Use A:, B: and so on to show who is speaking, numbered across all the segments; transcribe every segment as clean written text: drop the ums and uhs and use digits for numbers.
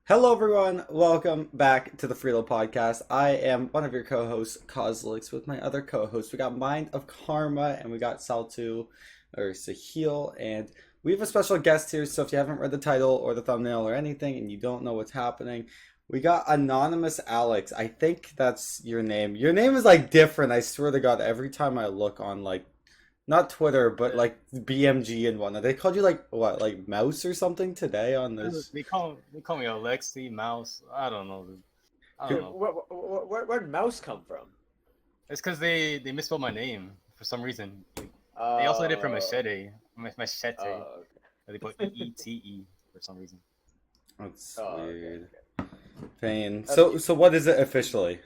A: Hello, everyone. Welcome back to the Freelo podcast. I am one of your co-hosts, Coslex, with my other co-hosts. We got Mind of Karma and we got Saltu or Sahil, and we have a special guest here. So if you haven't read the title or the thumbnail or anything, and you don't know what's happening, we got Anonymous Alex. I think that's your name. Your name is like different. I swear to God, every time I look on like not Twitter, but
B: Yeah.
A: like BMG and whatnot, they called you like what, like Mouse or something today on this.
B: They call me Alexi Mouse. I don't know. I don't
A: Who-
B: know.
C: Where'd mouse come from?
B: It's because they misspelled my name for some reason. They also did it for
C: Uh,
B: machete. Machete.
C: okay.
B: They put EETE for some reason.
A: That's
C: Okay,
A: weird.
C: okay.
A: Pain.
C: That's
A: So what is it officially?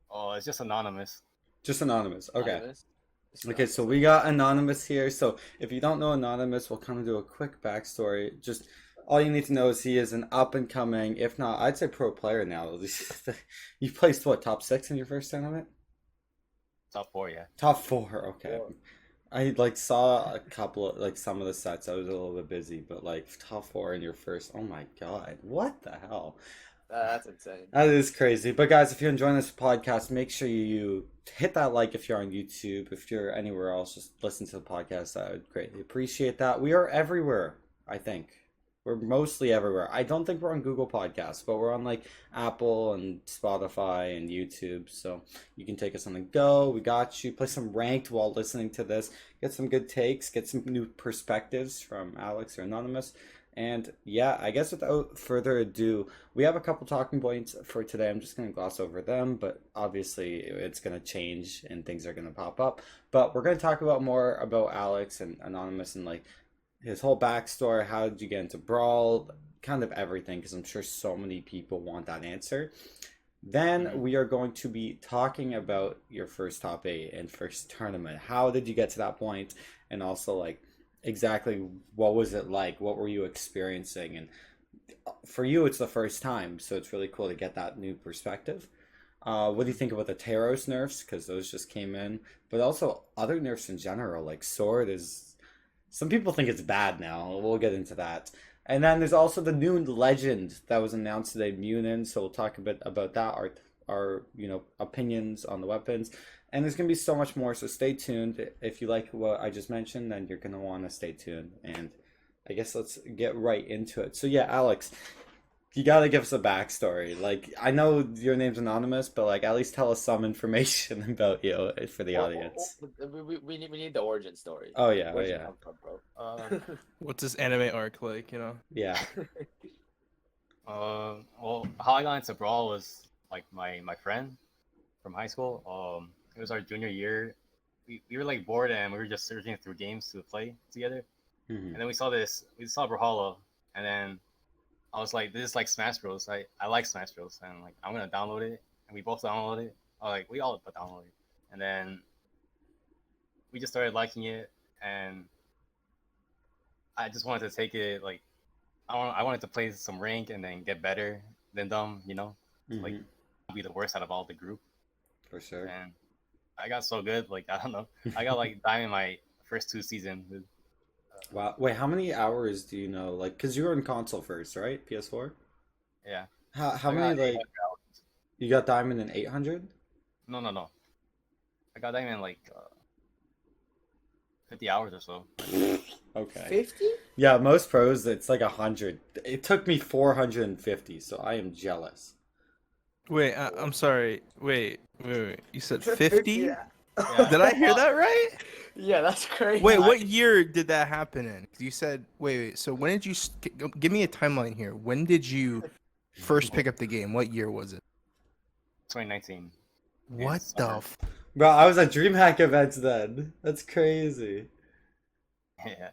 B: Oh, it's just anonymous.
A: Just Anonymous. Okay.
C: anonymous. It's
A: Okay, so
C: anonymous.
A: we got Anonymous here. So if you don't know Anonymous, we'll kind of do a quick backstory. Just all you need to know is he is an up and coming, if not, I'd say pro player now. You placed what, top six in your first tournament?
B: Top four, yeah.
A: Top four, okay.
C: Or-
A: I like saw a couple of like some of the sets. I was a little bit busy, but like top four in your first. Oh my God, what the hell?
C: that's insane.
A: That is crazy. But guys, if you're enjoying this podcast, make sure you hit that like if you're on YouTube. If you're anywhere else, just listen to the podcast. I would greatly appreciate that. We are everywhere, I think. We're mostly everywhere. I don't think we're on Google Podcasts, but we're on like Apple and Spotify and YouTube. So you can take us on the go. We got you. Play some ranked while listening to this. Get some good takes. Get some new perspectives from Alex or Anonymous. And yeah, I guess without further ado, we have a couple talking points for today. I'm just going to gloss over them, but obviously it's going to change and things are going to pop up. But we're going to talk about more about Alex and Anonymous and like his whole backstory. How did you get into Brawl? Kind of everything, because I'm sure so many people want that answer. Then
B: hmm
A: we are going to be talking about your first top eight and first tournament. How did you get to that point? And also, like, exactly what was it like? What were you experiencing? And for you, it's the first time, so it's really cool to get that new perspective. What do you think about the Taros nerfs? Because those just came in, but also other nerfs in general. Like Sword is, some people think it's bad now. We'll get into that. And then there's also the new legend that was announced today, Munin. So we'll talk a bit about that, our opinions on the weapons. And there's gonna be so much more. So stay tuned. If you like what I just mentioned, then you're gonna want to stay tuned. And I guess let's get right into it. So yeah, Alex, you gotta give us a backstory. Like I know your name's anonymous, but like at least tell us some information about you for the audience.
C: We need the origin story.
A: Oh yeah, oh
C: Where'd you
A: yeah,
C: come from, bro?
B: Uh,
D: What's this anime arc like, you know?
A: yeah.
B: well, how I got into Brawl was like my friend from high school. It was our junior year. We were like bored and we were just searching through games to play together.
A: Hmm.
B: And then we saw Brawlhalla, and then I was like, this is like Smash Bros. I like Smash Bros. And like I'm gonna download it, and we both downloaded it. Like we all downloaded it, and then we just started liking it, and I just wanted to take it like I wanted to play some rank and then get better than them, like
A: Hmm.
B: be the worst out of all the group.
A: For sure.
B: And I got so good, like I don't know, I got like diamond my first two seasons.
A: Wow. Wait, how many hours do you know? Like, because you were in console first, right? PS4?
B: Yeah,
A: How
B: I
A: many,
B: got
A: like,
B: 800 hours.
A: you got Diamond in 800?
B: No, no, no. I got diamond in like 50 hours or so.
A: Okay.
C: 50?
A: Yeah, most pros, it's like 100. It took me 450, so I am jealous.
D: Wait, I'm sorry. Wait. You said 50?
C: Yeah.
B: Yeah.
D: Did I hear that right?
C: Yeah, that's crazy.
D: Wait, what year did that happen in? 'Cause you said, wait. So when did you give me a timeline here? When did you first pick up the game? What year was it?
B: 2019.
D: What
B: summer.
D: the
A: Bro, I was at DreamHack events then. That's crazy.
B: Yeah.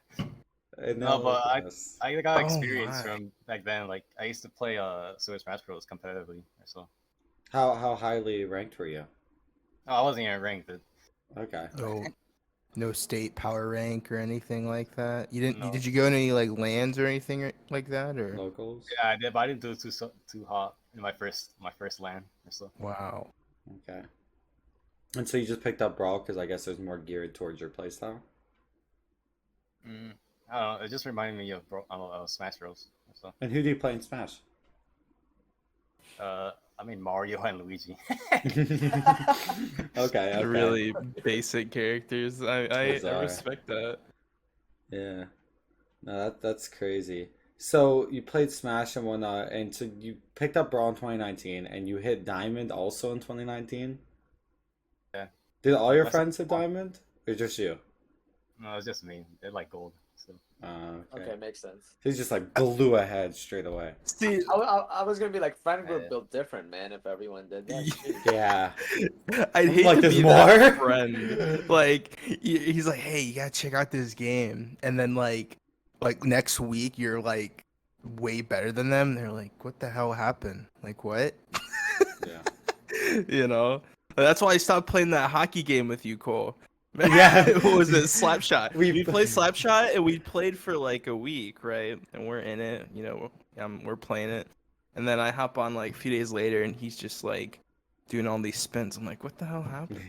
A: And
B: No,
A: now
B: but
A: look at us.
B: I got
D: Oh
B: experience
D: my.
B: from back then. Like I used to play Super Smash Bros. Competitively. So
A: How highly ranked were you?
B: no, I wasn't even ranked. But
A: Okay.
D: No state power rank or anything like that? You didn't
B: no.
D: did you go to any like lands or anything like that or?
A: Locals?
B: Yeah, I did, but I didn't do it too hot in my first LAN or so.
D: Wow.
A: Okay. And so you just picked up Brawl because I guess there's more geared towards your playstyle?
B: I don't know. It just reminded me of Smash Bros. So,
A: And who do you play in Smash?
B: I mean Mario and Luigi.
A: Okay.
D: Really basic characters. I
A: Bizarre.
D: respect that.
A: Yeah. No, that's crazy. So you played Smash and whatnot, and so you picked up Brawl in 2019, and you hit Diamond also in 2019.
B: Yeah.
A: Did all your
B: That's
A: friends hit Diamond, or just you?
B: No, it's just me. They're like gold. So
A: Okay.
C: Okay, makes sense.
A: He's just like blew ahead straight away.
D: See,
C: I was gonna be like, friend group
B: Yeah.
C: built different, man. If everyone did that,
A: Yeah.
D: I'd hate
A: Like,
D: to
A: there's
D: be that
A: more?
D: friend. Like he's like, hey, you gotta check out this game, and then like next week you're like way better than them. They're like, what the hell happened? Like what?
A: Yeah.
D: You know. That's why I stopped playing that hockey game with you, Cole.
A: Yeah.
D: What was it? Slapshot.
A: We-
D: We played Slapshot and we played for like a week, right? And we're in it, you know, we're playing it. And then I hop on like a few days later and he's just like doing all these spins. I'm like, what the hell happened?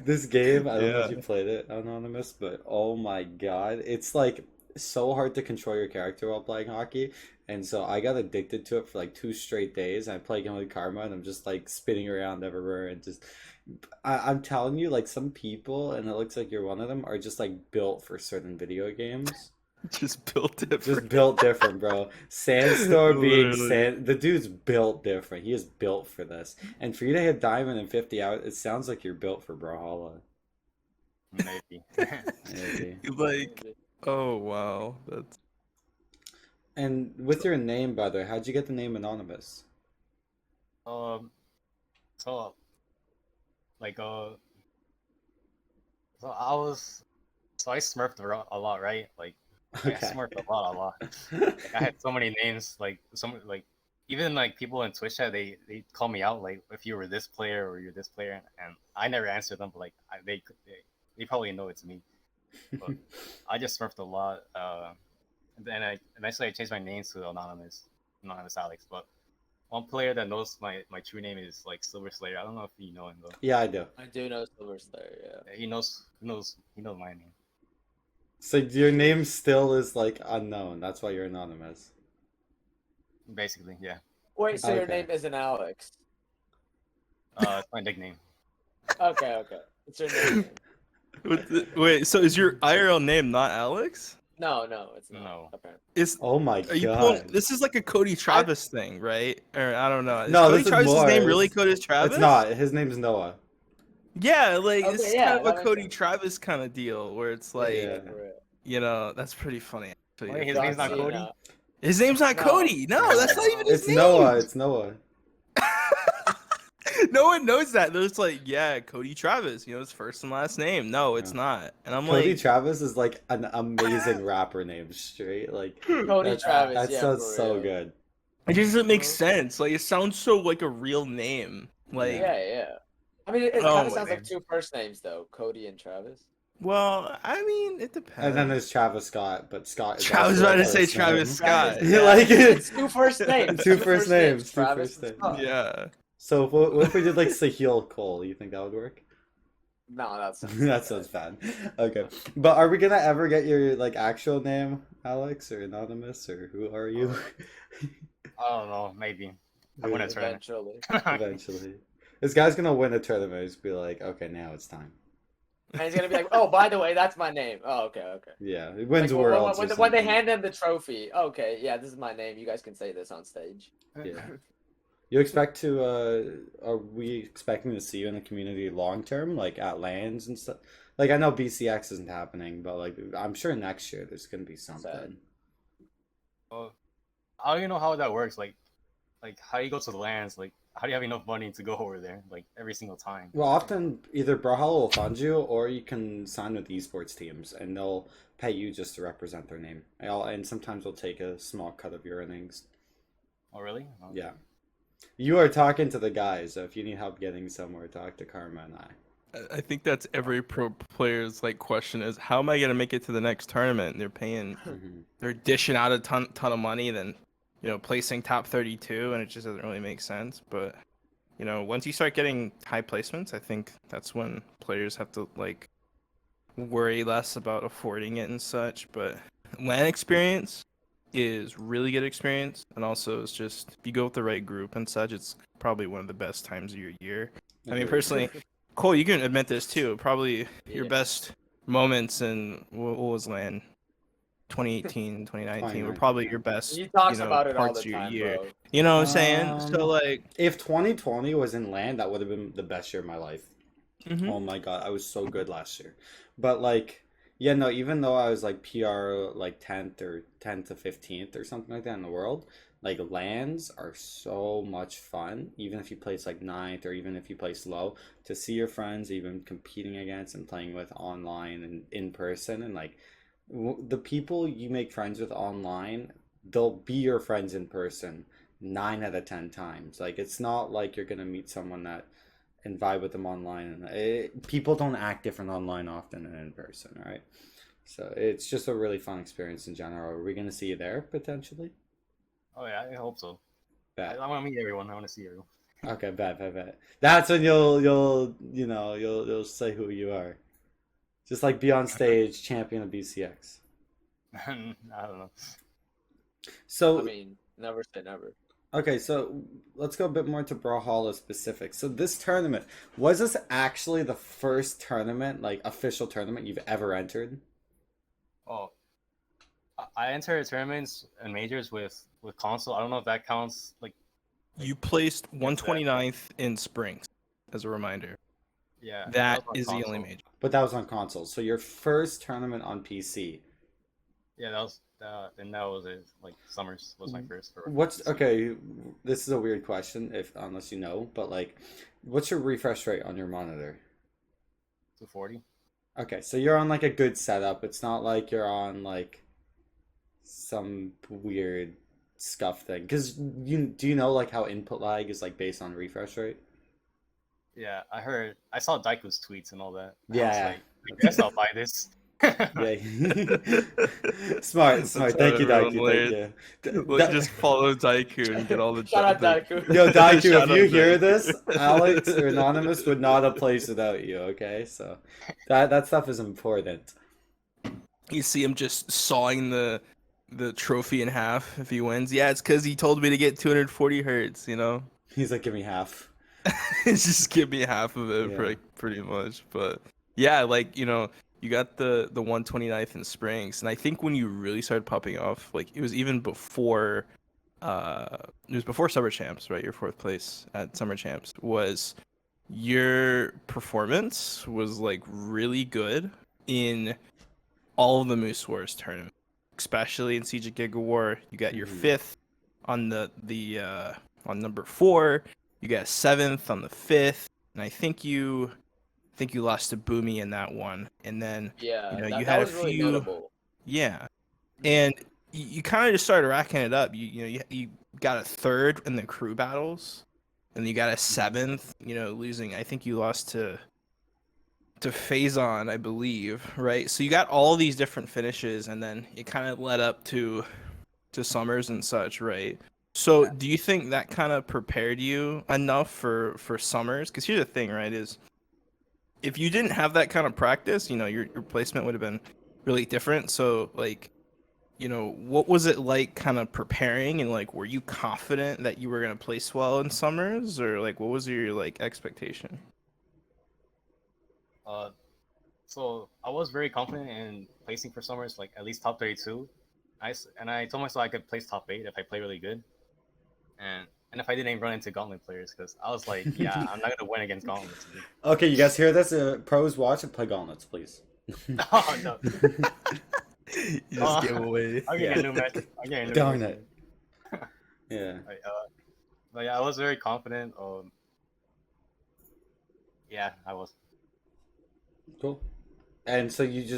A: This game, I don't know if
D: Yeah.
A: you played it, Anonymous, but oh my god, it's like so hard to control your character while playing hockey. And so I got addicted to it for like 2 straight days. I play again with Karma, and I'm just like spinning around everywhere and just. I'm telling you, like some people, and it looks like you're one of them, are just like built for certain video games.
D: Just built it.
A: Just built different, bro. Sandstorm being
D: Literally.
A: the dude's built different. He is built for this. And for you to hit Diamond in 50 hours, it sounds like you're built for Brawlhalla.
B: maybe.
A: Maybe.
D: Like, oh wow, that's
A: And with your name, by the way, how'd you get the name Anonymous?
B: So like so I was so I smurfed a lot, right? Like I
A: Okay.
B: smurfed a lot. Like, I had so many names, like even like people in Twitch chat, they call me out like if you were this player or you're this player, and I never answer them, but like they probably know it's me. But I just smurfed a lot. And then I eventually changed my name to Anonymous Alex. But one player that knows my true name is like Silver Slayer. I don't know if you know him though.
A: Yeah, I do.
C: I do know Silver Slayer. Yeah.
B: Yeah, he knows my name.
A: So your name still is like unknown. That's why you're anonymous.
B: Basically, yeah.
C: Wait, so your
A: Okay.
C: name isn't Alex?
B: It's my nickname.
C: Okay. It's your name.
D: wait. So is your IRL name not Alex?
C: No, it's not.
B: No.
C: Apparently.
D: Is
A: Oh my
D: are you
A: god.
D: this is like a Cody Travis thing, right? Or I don't know. Is
A: No,
D: Cody
A: this is
D: Travis's
A: more.
D: name really
A: It's-
D: Cody Travis?
A: It's not. His name's Noah.
D: Yeah, like
C: Okay,
D: this is
C: yeah,
D: kind of
C: that
D: a
C: makes
D: Cody
C: sense.
D: Travis kind of deal where it's like,
A: Yeah.
C: For real.
D: you know, that's pretty funny. Actually.
B: Wait, his
C: John
B: name's not
C: Cena.
B: Cody?
D: His name's not
C: No.
D: Cody. No, that's not even his
A: It's
D: name.
A: Noah. It's Noah.
D: No one knows that. They're just like, yeah, Cody Travis. You know, his first and last name. No, it's
A: Yeah.
D: not. And I'm
A: Cody
D: like,
A: Travis is like an amazing rapper name. Straight like
C: Cody
A: that,
C: Travis.
A: That
C: yeah,
A: sounds
C: for
A: so
C: real.
A: good.
D: it doesn't make sense. Like, it sounds so like a real name. Like,
C: Yeah. I mean, it
D: Oh,
C: kind of sounds
B: man.
C: like two first names though, Cody and Travis.
D: well, I mean, it depends.
A: And then there's Travis Scott, but Scott is
D: I was
A: also
D: about
A: a
D: to say
A: first
D: Travis
A: name.
D: Scott.
A: You
D: Yeah.
A: like it?
C: It's two first names.
A: Two first names, two
C: Travis
A: first
C: and
A: names.
C: Scott.
D: Yeah.
A: So what if we did like Sahil Cole? You think that would work?
C: No, that sounds.
A: That sounds bad. Okay, but are we gonna ever get your like actual name, Alex, or anonymous, or who are you?
B: I don't know. Maybe. I'm gonna try.
C: Eventually.
A: Eventually, this guy's gonna win a tournament. He's be like, okay, now it's time.
C: And he's gonna be like, "Oh, by the way, that's my name." Oh, okay.
A: Yeah, he wins
C: Like,
A: worlds. or
C: when they
A: something.
C: hand him the trophy, okay, yeah, this is my name. You guys can say this on stage.
A: Yeah. You expect to? Are we expecting to see you in the community long term, like at LANs and stuff? Like I know BCX isn't happening, but like I'm sure next year there's gonna be something.
B: Well, I don't even know how that works. Like how do you go to the lands? Like how do you have enough money to go over there? Like every single time.
A: Well, often either Brawlhalla will fund you, or you can sign with esports teams, and they'll pay you just to represent their name. And sometimes they'll take a small cut of your earnings.
B: Oh really? Oh.
A: Yeah. You are talking to the guys, so if you need help getting somewhere, talk to Karma and I.
D: I think that's every pro player's like question is, how am I gonna make it to the next tournament? And they're paying,
A: Mhm.
D: they're dishing out a ton of money, then you know, placing top 32, and it just doesn't really make sense. But you know, once you start getting high placements, I think that's when players have to like worry less about affording it and such. But LAN experience, is really good experience, and also it's just if you go with the right group and such, it's probably one of the best times of your year. I mean,
A: Agreed.
D: personally, Cole, you can admit this too. Probably your
C: Yeah.
D: best moments in what was LAN 2018, 2019 were probably
A: yeah.
D: your best,
C: He talks
D: you know,
C: about it all
D: parts
C: the
D: of your
C: time,
D: year.
C: bro.
D: You know what I'm saying? So like,
A: If 2020 was in land, that would have been the best year of my life.
D: mhm.
A: Oh my god, I was so good last year. But like, yeah, no, even though I was like PR like 10th or 10th to 15th or something like that in the world, like lands are so much fun, even if you place like ninth or even if you place low, to see your friends even competing against and playing with online and in person and like the people you make friends with online, they'll be your friends in person 9 out of 10 times. Like it's not like you're gonna meet someone that and vibe with them online. And people don't act different online often than in person, right? So it's just a really fun experience in general. Are we gonna see you there potentially?
B: Oh yeah, I hope so.
A: Bet.
B: I want to meet everyone. I want to see everyone.
A: Okay, bet. That's when you'll say who you are. Just like be on stage, champion of BCX.
B: I don't know.
C: I
A: So
C: mean, never say never.
A: okay, so let's go a bit more into Brawlhalla specific. So this tournament, was this actually the first tournament, like official tournament you've ever entered?
B: Oh, I entered tournaments and majors with console. I don't know if that counts. Like
D: You placed
B: against that.
D: 129th in Springs, as a reminder.
B: Yeah,
D: That
B: was on
D: is the only
B: console.
D: major.
A: But that was on console. So your first tournament on PC.
B: Yeah, that was and that was it. Like Summers was my first.
A: What's okay? This is a weird question, if unless you know, but like, what's your refresh rate on your monitor?
B: 240.
A: Okay, so you're on like a good setup. It's not like you're on like some weird scuff thing. Because do you know like how input lag is like based on refresh rate?
B: Yeah, I saw Daiku's tweets and all that. I was
A: Yeah.
B: like, I guess I'll buy this.
A: Yeah. Smart.
D: That's
A: Thank
D: how
A: you,
D: everyone
A: Daiku.
D: learns.
A: Thank you.
D: Let's just follow Daiku and get all the
C: Shout out
D: the
C: Daku.
A: Yo, Daiku, if
D: Shout
A: you
D: out
A: hear
D: Daiku.
A: this, Alex or Anonymous would not have placed without you, okay? So that stuff is important.
D: You see him just sawing the trophy in half if he wins. Yeah, it's because he told me to get 240 hertz. You know,
A: He's like, give me half.
D: just give me half of it,
A: Yeah.
D: pretty much. But yeah, like you got the 129th in Springs, and I think when you really started popping off, like it was even before, it was before Summer Champs, right? Your fourth place at Summer Champs was your performance was like really good in all of the Moose Wars tournaments, especially in Siege of Giga War. You got your
A: Mhm.
D: fifth on on number 4. You got seventh on the 5th, and I think you lost to Boomy in that one. And then
C: Yeah,
D: you
C: that
D: had a
C: was really
D: few,
C: notable.
D: yeah, and you kind of just started racking it up. You got a third in the crew battles, and you got a seventh. Losing. I think you lost to Phazon, I believe, right? So you got all these different finishes, and then it kind of led up to Summers and such, right? So do you think that kind of prepared you enough for Summers? Because here's the thing, right? Is if you didn't have that kind of practice, your placement would have been really different. So like, what was it like kind of preparing, and like were you confident that you were gonna place well in Summers, or like what was your like expectation?
B: So I was very confident in placing for Summers, like at least top 32. I told myself I could place top 8 if I play really good, and if I didn't run into Gauntlet players, because I was like, yeah, I'm not gonna win against Gauntlets.
A: Okay, you guys hear this? Pros watch and play gauntlets, please.
B: Oh no!
D: You just give away.
B: I'll get a new match. I'll get a new
A: Darn
B: match.
A: it. Yeah.
B: But yeah, I was very confident. Yeah, I was.
A: Cool. And so you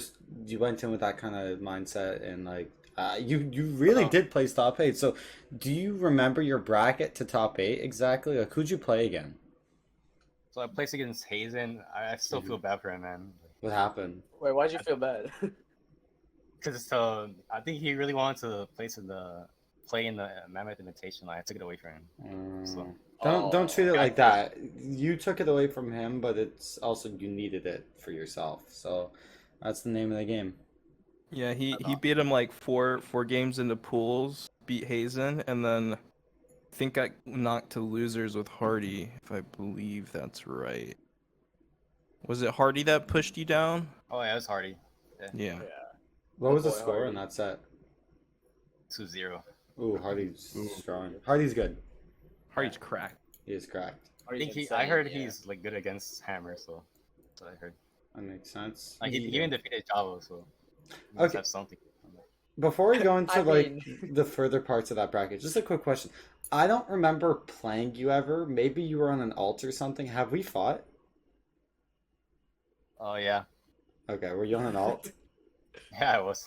A: went in with that kind of mindset and like you really did place top 8. So do you remember your bracket to top 8 exactly? Like who'd you play again?
B: So I placed against Hazen. I still feel bad for him, man.
A: What happened?
C: Wait, why'd you feel bad?
B: Because I think he really wanted to play in the Mammoth Invitation. I took it away from him. So
A: Don't treat it
B: I
A: like that. You took it away from him, but it's also you needed it for yourself. So that's the name of the game.
D: Yeah, he beat him like four games into pools, beat Hazen, and then I think got knocked to losers with Hardy, if I believe that's right. Was it Hardy that pushed you down?
B: Oh yeah, it was Hardy.
D: Yeah.
A: What
C: My
A: was the
C: boy
A: score in
C: Hardy.
A: that set?
B: 2-0.
A: Ooh, Hardy's
D: Ooh.
A: strong. Hardy's good.
D: Hardy's cracked.
A: He is cracked.
B: I think I heard he's like good against Hammer, so that's what I heard.
A: That makes sense.
B: Like he even defeated Javo, so he
A: Okay.
B: must have something.
A: Before we go into
C: I
A: like
C: mean-
A: the further parts of that bracket, just a quick question. I don't remember playing you ever. Maybe you were on an alt or something. Have we fought?
B: Oh yeah,
A: Okay, were you on an alt?
B: yeah, I was.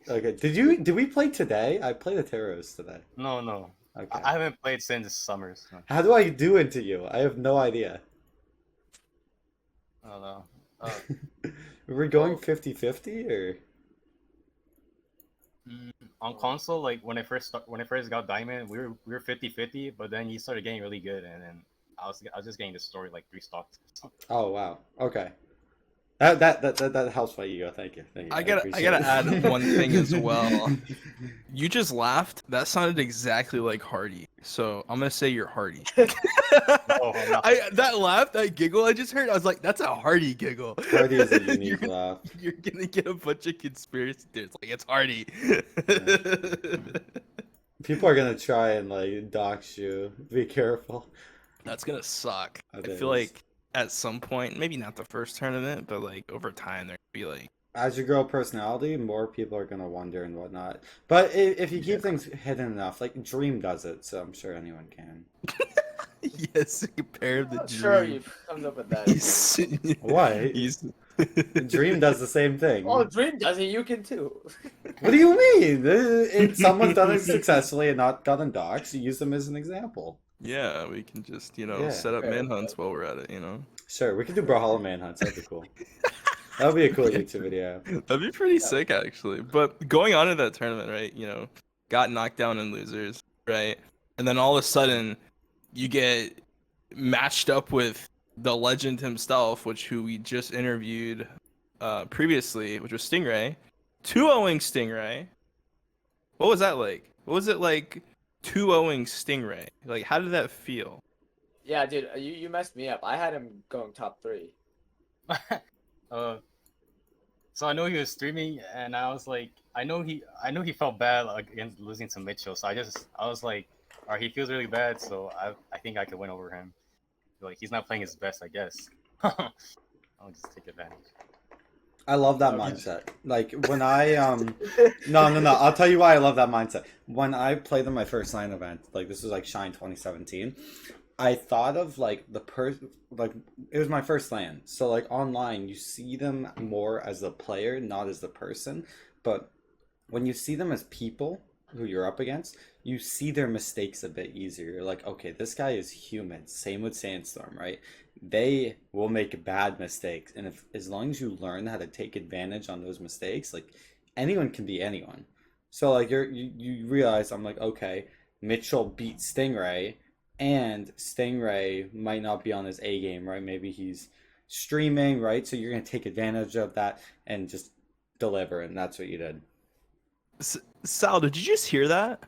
A: Okay. Did we play today? I played a Taros today.
B: No.
A: Okay.
B: I haven't played since summer. So
A: How do I do into you? I have no idea.
B: I don't know.
A: Were we going
C: Well-
A: 50-50 or?
B: On console, like when I first got Diamond, we were 50-50, but then he started getting really good, and then I was just getting the story like 3 stocks.
A: Oh wow. Okay. That helps my ego. Thank you. Thank you.
D: I gotta
A: appreciate it.
D: add one thing as well. You just laughed. That sounded exactly like Hardy. So I'm gonna say you're Hardy.
B: No.
D: That laugh, that giggle I just heard, I was like, that's a Hardy giggle.
A: Hardy is a unique
D: you're, gonna,
A: laugh.
D: you're gonna get a bunch of conspiracy theories. Like it's Hardy.
A: People are gonna try and like dox you. Be careful.
D: That's gonna suck.
A: It
D: I feel
A: is.
D: like at some point, maybe not the first tournament, but like over time, they're gonna be like,
A: As you grow personality, more people are gonna wonder and whatnot. But if you keep things hidden enough, like Dream does it, so I'm sure anyone can.
D: yes, compare the
C: I'm sure
D: dream.
C: you've come up with that.
A: What?
D: He's
A: Dream does the same thing.
C: Oh, Dream does it. You can too.
A: What do you mean? If someone's done it successfully and not gotten doxxed, you use them as an example.
D: Yeah, we can just,
A: Yeah.
D: set up
C: Fair,
D: manhunts
C: fair.
D: while we're at it,
A: Sure, we could do Brawlhalla manhunts. That'd be cool. That would be a cool YouTube video.
D: That'd be pretty
C: Yeah.
D: sick, actually. But going on to that tournament, right, got knocked down in losers, right? And then all of a sudden, you get matched up with the legend himself, who we just interviewed previously, which was Stingray. 2-0ing Stingray. What was that like? What was it like 2-0ing Stingray? Like, how did that feel?
C: Yeah, dude, you messed me up. I had him going top 3.
B: So I know he was streaming, and I was like, I know he felt bad against losing to Mitchell. So I was like, all right, he feels really bad. So I think I could win over him. Like he's not playing his best, I guess. I'll just take advantage.
A: I love that mindset. Like when I no, I'll tell you why I love that mindset. When I played in my first LAN event, like this was like Shine 2017, I thought of like like it was my first LAN. So like online you see them more as the player, not as the person. But when you see them as people who you're up against, you see their mistakes a bit easier. You're like, okay, this guy is human. Same with Sandstorm, right? They will make bad mistakes, and if as long as you learn how to take advantage on those mistakes, like anyone can be anyone. So like you realize I'm like, okay, Mitchell beat Stingray, and Stingray might not be on his A game, right? Maybe he's streaming, right? So you're gonna take advantage of that and just deliver, and that's what you did.
D: Sal, did you just hear that?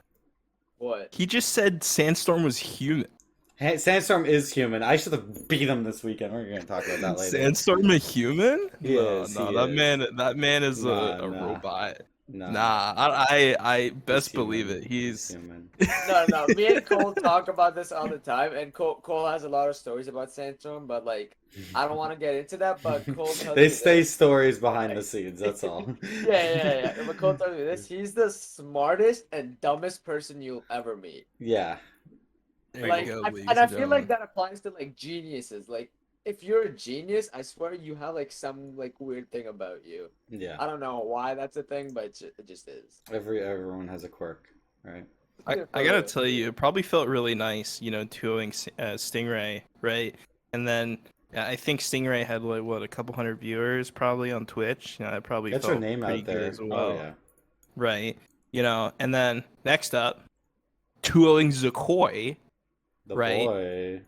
C: What?
D: He just said Sandstorm was human.
A: Hey, Sandstorm is human. I should have beat him this weekend. We're gonna talk about that later.
D: Sandstorm a human?
A: He is, he
D: that
A: is.
D: man is
A: Nah,
D: a
A: nah.
D: robot.
A: No,
D: Nah, I best
A: he's human.
D: believe it. He's
A: human.
C: No. Me and Cole talk about this all the time, and Cole has a lot of stories about Sandstorm, but like, I don't want to get into that. But Cole tells
A: They
C: me
A: stay
C: this.
A: stories behind the scenes. That's all.
C: Yeah. But Cole tells me this. He's the smartest and dumbest person you'll ever meet.
A: Yeah.
D: there
C: Like,
D: you go, ladies
C: and I
D: and
C: feel like
D: gentlemen.
C: that applies to like geniuses. Like, if you're a genius, I swear you have like some like weird thing about you.
A: Yeah.
C: I don't know why that's a thing, but it just is.
A: Everyone has a quirk, right?
D: I gotta tell you, it probably felt really nice, 2-0ing Stingray, right? And then I think Stingray had like what, a couple hundred viewers probably on Twitch. It probably
A: Get
D: felt
A: your name
D: pretty
A: out
D: good
A: there.
D: as well,
A: Oh yeah.
D: right? And then next up, 2-0ing Zakoi,
A: The
D: Right.
A: boy.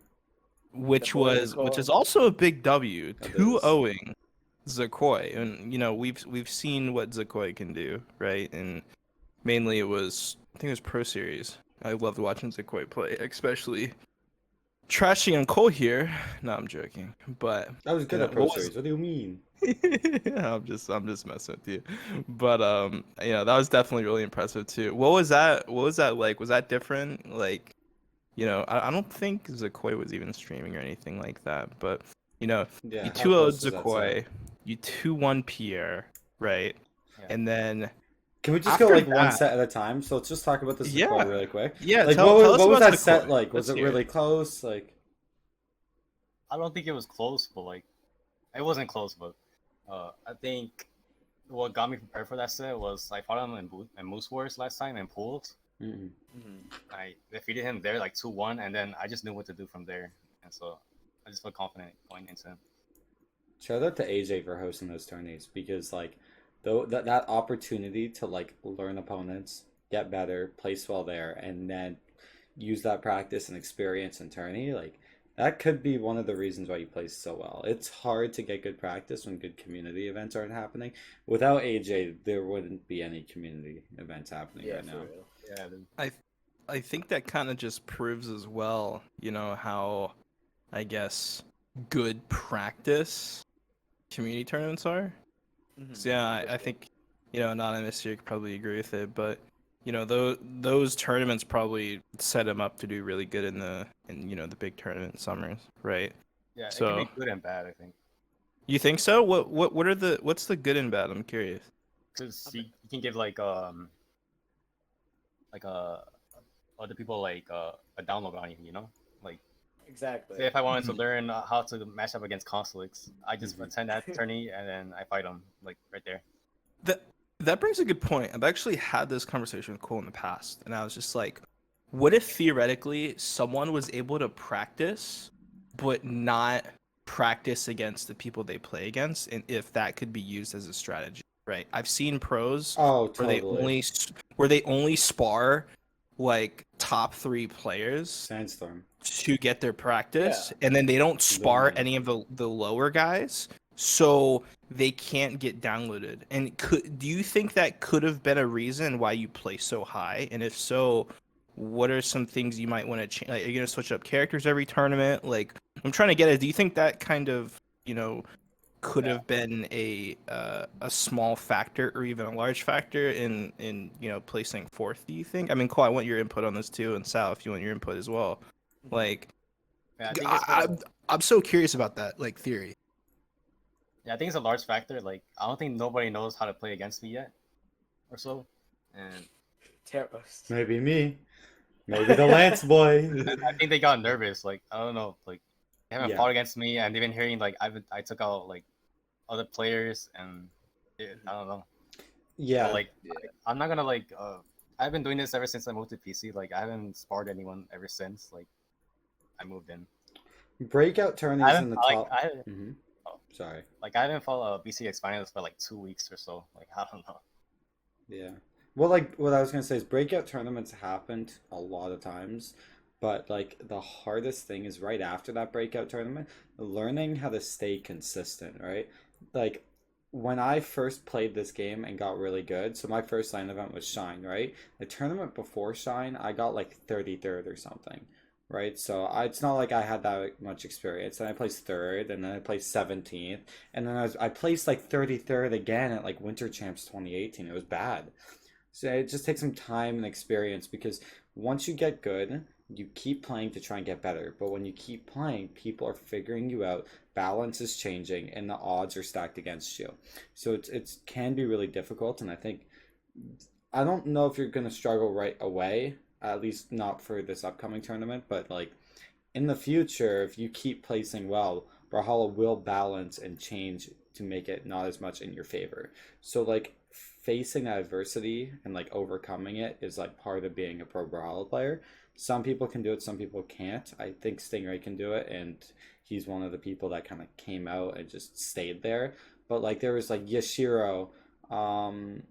D: which
C: The boy
D: is
C: Zakoi.
D: also a big W.
A: It is.
D: 2-0ing Zakoi, and we've seen what Zakoi can do, right? And mainly I think it was Pro Series. I loved watching Zakoi play, especially trashing on Cole here. No, I'm joking, but
A: I was good at Pro
D: what was
A: Series. What do you mean?
D: I'm just messing with you. But that was definitely really impressive too. What was that like? Was that different? Like, I don't think Zakoi was even streaming or anything like that. But you
A: Yeah, how
D: 2-0'd
A: close was that set?
D: Zakoi, you 2-1 Pierre, right?
B: Yeah.
D: And then
A: Can we just go
D: after
A: like one
D: that,
A: set at a time? So let's just talk about the Sequoia
D: yeah,
A: really quick.
D: yeah.
A: Like,
D: Tell us
A: what was
D: about
A: that set
D: Zakoi.
A: like? Was
D: Let's
A: it
D: hear it.
A: really close? Like,
B: I don't think it was close, but like it wasn't close. But I think what got me prepared for that set was I fought him in Moose Wars last time in pools.
A: mm-mm.
B: I defeated him there like 2-1, and then I just knew what to do from there, and so I just felt confident going into him.
A: Shout out to AJ for hosting those tourneys because like, though that opportunity to like learn opponents, get better, place well there, and then use that practice and experience in tourney, like that could be one of the reasons why you play so well. It's hard to get good practice when good community events aren't happening. Without AJ, there wouldn't be any community events happening
C: Yeah,
A: right
C: for
A: now.
C: real.
B: Yeah, dude.
D: I think that kind of just proves as well, how I guess good practice community tournaments are. So yeah, I think Anonymous here could probably agree with it, but those tournaments probably set him up to do really good in the big tournament summers, right?
B: Yeah, it can
D: So
B: be good and bad. I think
D: you think so? What's the good and bad? I'm curious.
B: because you can give like other people like a download on you. Like
C: Exactly.
B: say if I wanted to
D: Mhm.
B: learn how to match up against conflicts, I just
A: Mhm.
B: attend that tourney and then I fight them like right there.
D: That brings a good point. I've actually had this conversation with Cole in the past, and I was just like, what if theoretically someone was able to practice, but not practice against the people they play against, and if that could be used as a strategy, right? I've seen pros
A: Oh,
D: where they
A: totally.
D: only spar like top 3 players
A: Sandstorm.
D: to get their practice,
C: Yeah.
D: and then they don't spar
A: Lumen.
D: any of the lower guys, so they can't get downloaded. And do you think that could have been a reason why you play so high? And if so, what are some things you might want to change? Like, are you gonna switch up characters every tournament? Like, I'm trying to get it. Do you think that kind of could
B: Yeah.
D: have been a small factor or even a large factor in placing fourth? Do you think? I mean, Cole, I want your input on this too, and Sal, if you want your input as well. Like,
B: Yeah, I think it's
D: I'm so curious about that, like, theory.
B: yeah, I think it's a large factor. Like I don't think nobody knows how to play against me yet, or so, and
C: Terrorist.
A: Maybe me. Maybe the Lance boy.
B: I think they got nervous. Like I don't know, like they haven't
A: Yeah.
B: fought against me, and they've been hearing like I took out like other players, and I don't know.
A: Yeah.
B: But, like
C: Yeah.
B: I'm not gonna like. I've been doing this ever since I moved to PC. Like I haven't sparred anyone ever since. Like I moved in.
A: Breakout
B: I
A: tourneys in
B: haven't
A: the
B: like
A: top.
B: I
A: hmm
B: oh,
A: Sorry.
B: like I haven't followed BCX finals for like 2 weeks or so. Like I don't know.
A: Yeah. Well, like what I was gonna say is breakout tournaments happened a lot of times, but like the hardest thing is right after that breakout tournament, learning how to stay consistent, right? Like when I first played this game and got really good, so my first line event was Shine, right? The tournament before Shine, I got like 33rd or something, right? So it's not like I had that much experience. And I placed third, and then I placed 17th, and then I placed like 33rd again at like Winter Champs 2018. It was bad. So it just takes some time and experience because once you get good, you keep playing to try and get better. But when you keep playing, people are figuring you out, balance is changing, and the odds are stacked against you. So it's can be really difficult, and I don't know if you're gonna struggle right away, at least not for this upcoming tournament, but like in the future, if you keep placing well, Brawlhalla will balance and change to make it not as much in your favor. So like facing that adversity and like overcoming it is like part of being a pro Brawlhalla player. Some people can do it, some people can't. I think Stingray can do it, and he's one of the people that kind of came out and just stayed there. But like there was like Yashiro, um,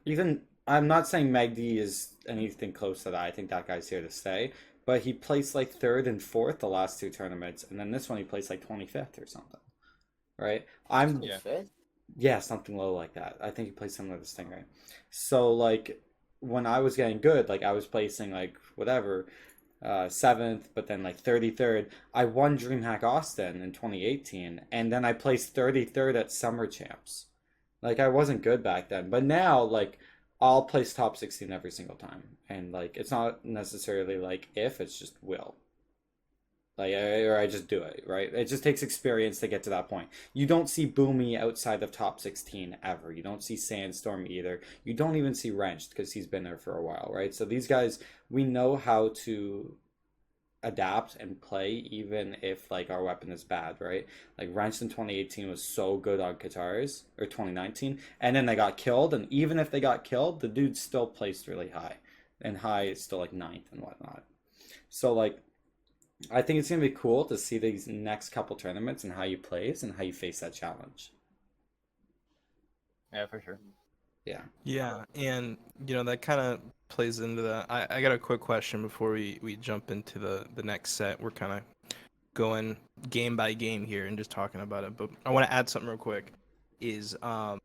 A: even I'm not saying Magdi is anything close to that. I think that guy's here to stay. But he placed like third and fourth the last two tournaments, and then this one he placed like 25th or something, right? I'm
B: Yeah.
C: Fifth?
A: Yeah, something low like that. I think he plays similar to Stingray. So like when I was getting good, like I was placing like whatever, seventh, but then like 33rd. I won DreamHack Austin in 2018, and then I placed 33rd at Summer Champs. Like I wasn't good back then, but now like I'll place top 16 every single time, and like it's not necessarily like if, it's just will. Like, or I just do it, right? It just takes experience to get to that point. You don't see Boomy outside of top 16 ever. You don't see Sandstorm either. You don't even see Wrenched because he's been there for a while, right? So these guys, we know how to adapt and play even if like our weapon is bad, right? Like Wrenched in 2018 was so good on guitars, or 2019, and then they got killed, and even if they got killed, the dude still placed really high. And high is still like ninth and whatnot. So like I think it's gonna be cool to see these next couple tournaments and how you plays and how you face that challenge.
B: Yeah, for sure.
A: Yeah.
D: Yeah, and that kind of plays into that. I got a quick question before we jump into the next set. We're kind of going game by game here and just talking about it, but I want to add something real quick. Is kind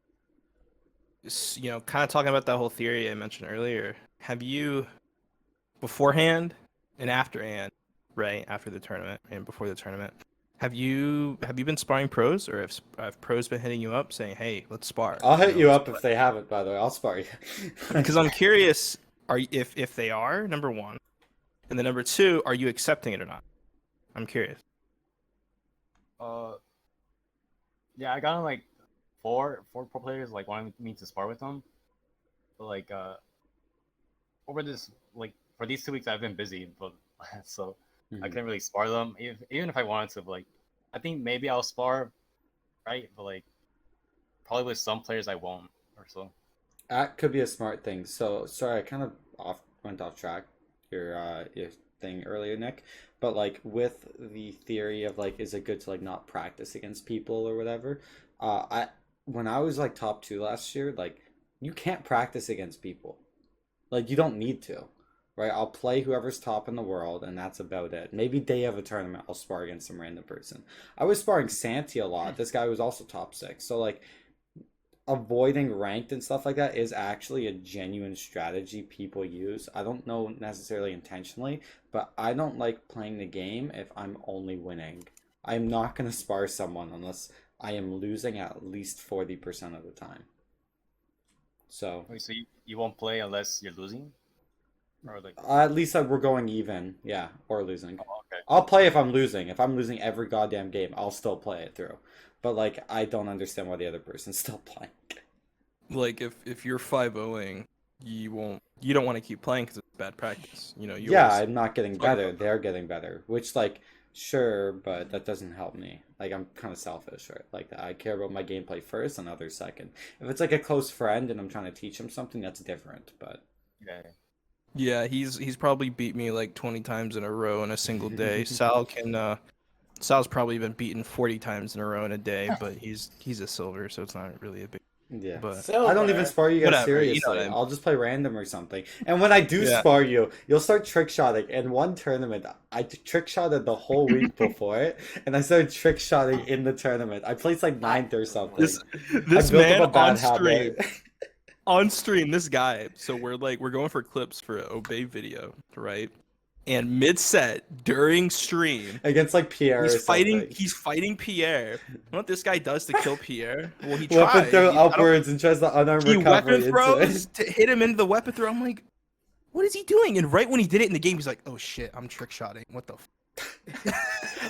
D: of talking about that whole theory I mentioned earlier. Have you beforehand and afterhand, right after the tournament and before the tournament, have you been sparring pros, or have pros been hitting you up saying, "Hey, let's spar"?
A: I'll hit you
D: let's
A: up
D: play?
A: if they haven't, by the way. I'll spar you.
D: Because I'm curious, if they are, number one, and then number two, are you accepting it or not? I'm curious.
B: Yeah, I got like four pro players like wanting me to spar with them, but like over this like for these 2 weeks I've been busy, but so I
A: Mhm.
B: couldn't really spar them. Even if I wanted to, like I think maybe I'll spar, right? But like probably with some players I won't or so.
A: That could be a smart thing. So sorry, I kind of went off track your thing earlier, Nick. But like with the theory of like, is it good to like not practice against people or whatever? I when I was like top two last year, like you can't practice against people. Like you don't need to, right? I'll play whoever's top in the world, and that's about it. Maybe day of a tournament, I'll spar against some random person. I was sparring Santi a lot. This guy was also top six, so like avoiding ranked and stuff like that is actually a genuine strategy people use. I don't know necessarily intentionally, but I don't like playing the game if I'm only winning. I'm not going to spar someone unless I am losing at least 40% of the time. So,
B: Wait, so you won't play unless you're losing, or like
A: at least we're going even, yeah, or losing.
B: oh, okay.
A: I'll play if I'm losing. If I'm losing every goddamn game, I'll still play it through. But like, I don't understand why the other person's still playing.
D: Like if you're 5-0ing, you don't want to keep playing because it's bad practice. You
A: Yeah,
D: always
A: I'm not getting
D: talk
A: better.
D: about that.
A: They're getting better, which like sure, but that doesn't help me. Like I'm kind of selfish, right? Like I care about my gameplay first and others second. If it's like a close friend and I'm trying to teach him something, that's different. But
B: Yeah.
D: Yeah, he's probably beat me like 20 times in a row in a single day. Sal's probably been beaten 40 times in a row in a day, but he's a silver, so it's not really a big.
A: yeah,
D: But
A: I don't even
C: Silver.
A: spar you guys
D: whatever, you know what
A: seriously.
D: I mean.
A: I'll just play random or something. And when I do
D: Yeah.
A: spar you, you'll start trick shotting. In one tournament, I trick shotted the whole week before it, and I started trick shotting in the tournament. I placed like ninth or something.
D: This
A: I
D: this
A: built
D: man
A: up a bad
D: on stream.
A: habit.
D: On stream, this guy. So we're going for clips for an Obey video, right? And mid set during stream,
A: Against like Pierre or something.
D: he's fighting Pierre. You know what this guy does to kill Pierre? Well, he
A: Weapon
D: tries.
A: throw
D: I don't.
A: upwards and tries to unarmed
D: He weapon
A: recovery into
D: throws
A: it.
D: to hit him into the weapon throw. I'm like, what is he doing? And right when he did it in the game, he's like, oh shit, I'm trick shotting. What the?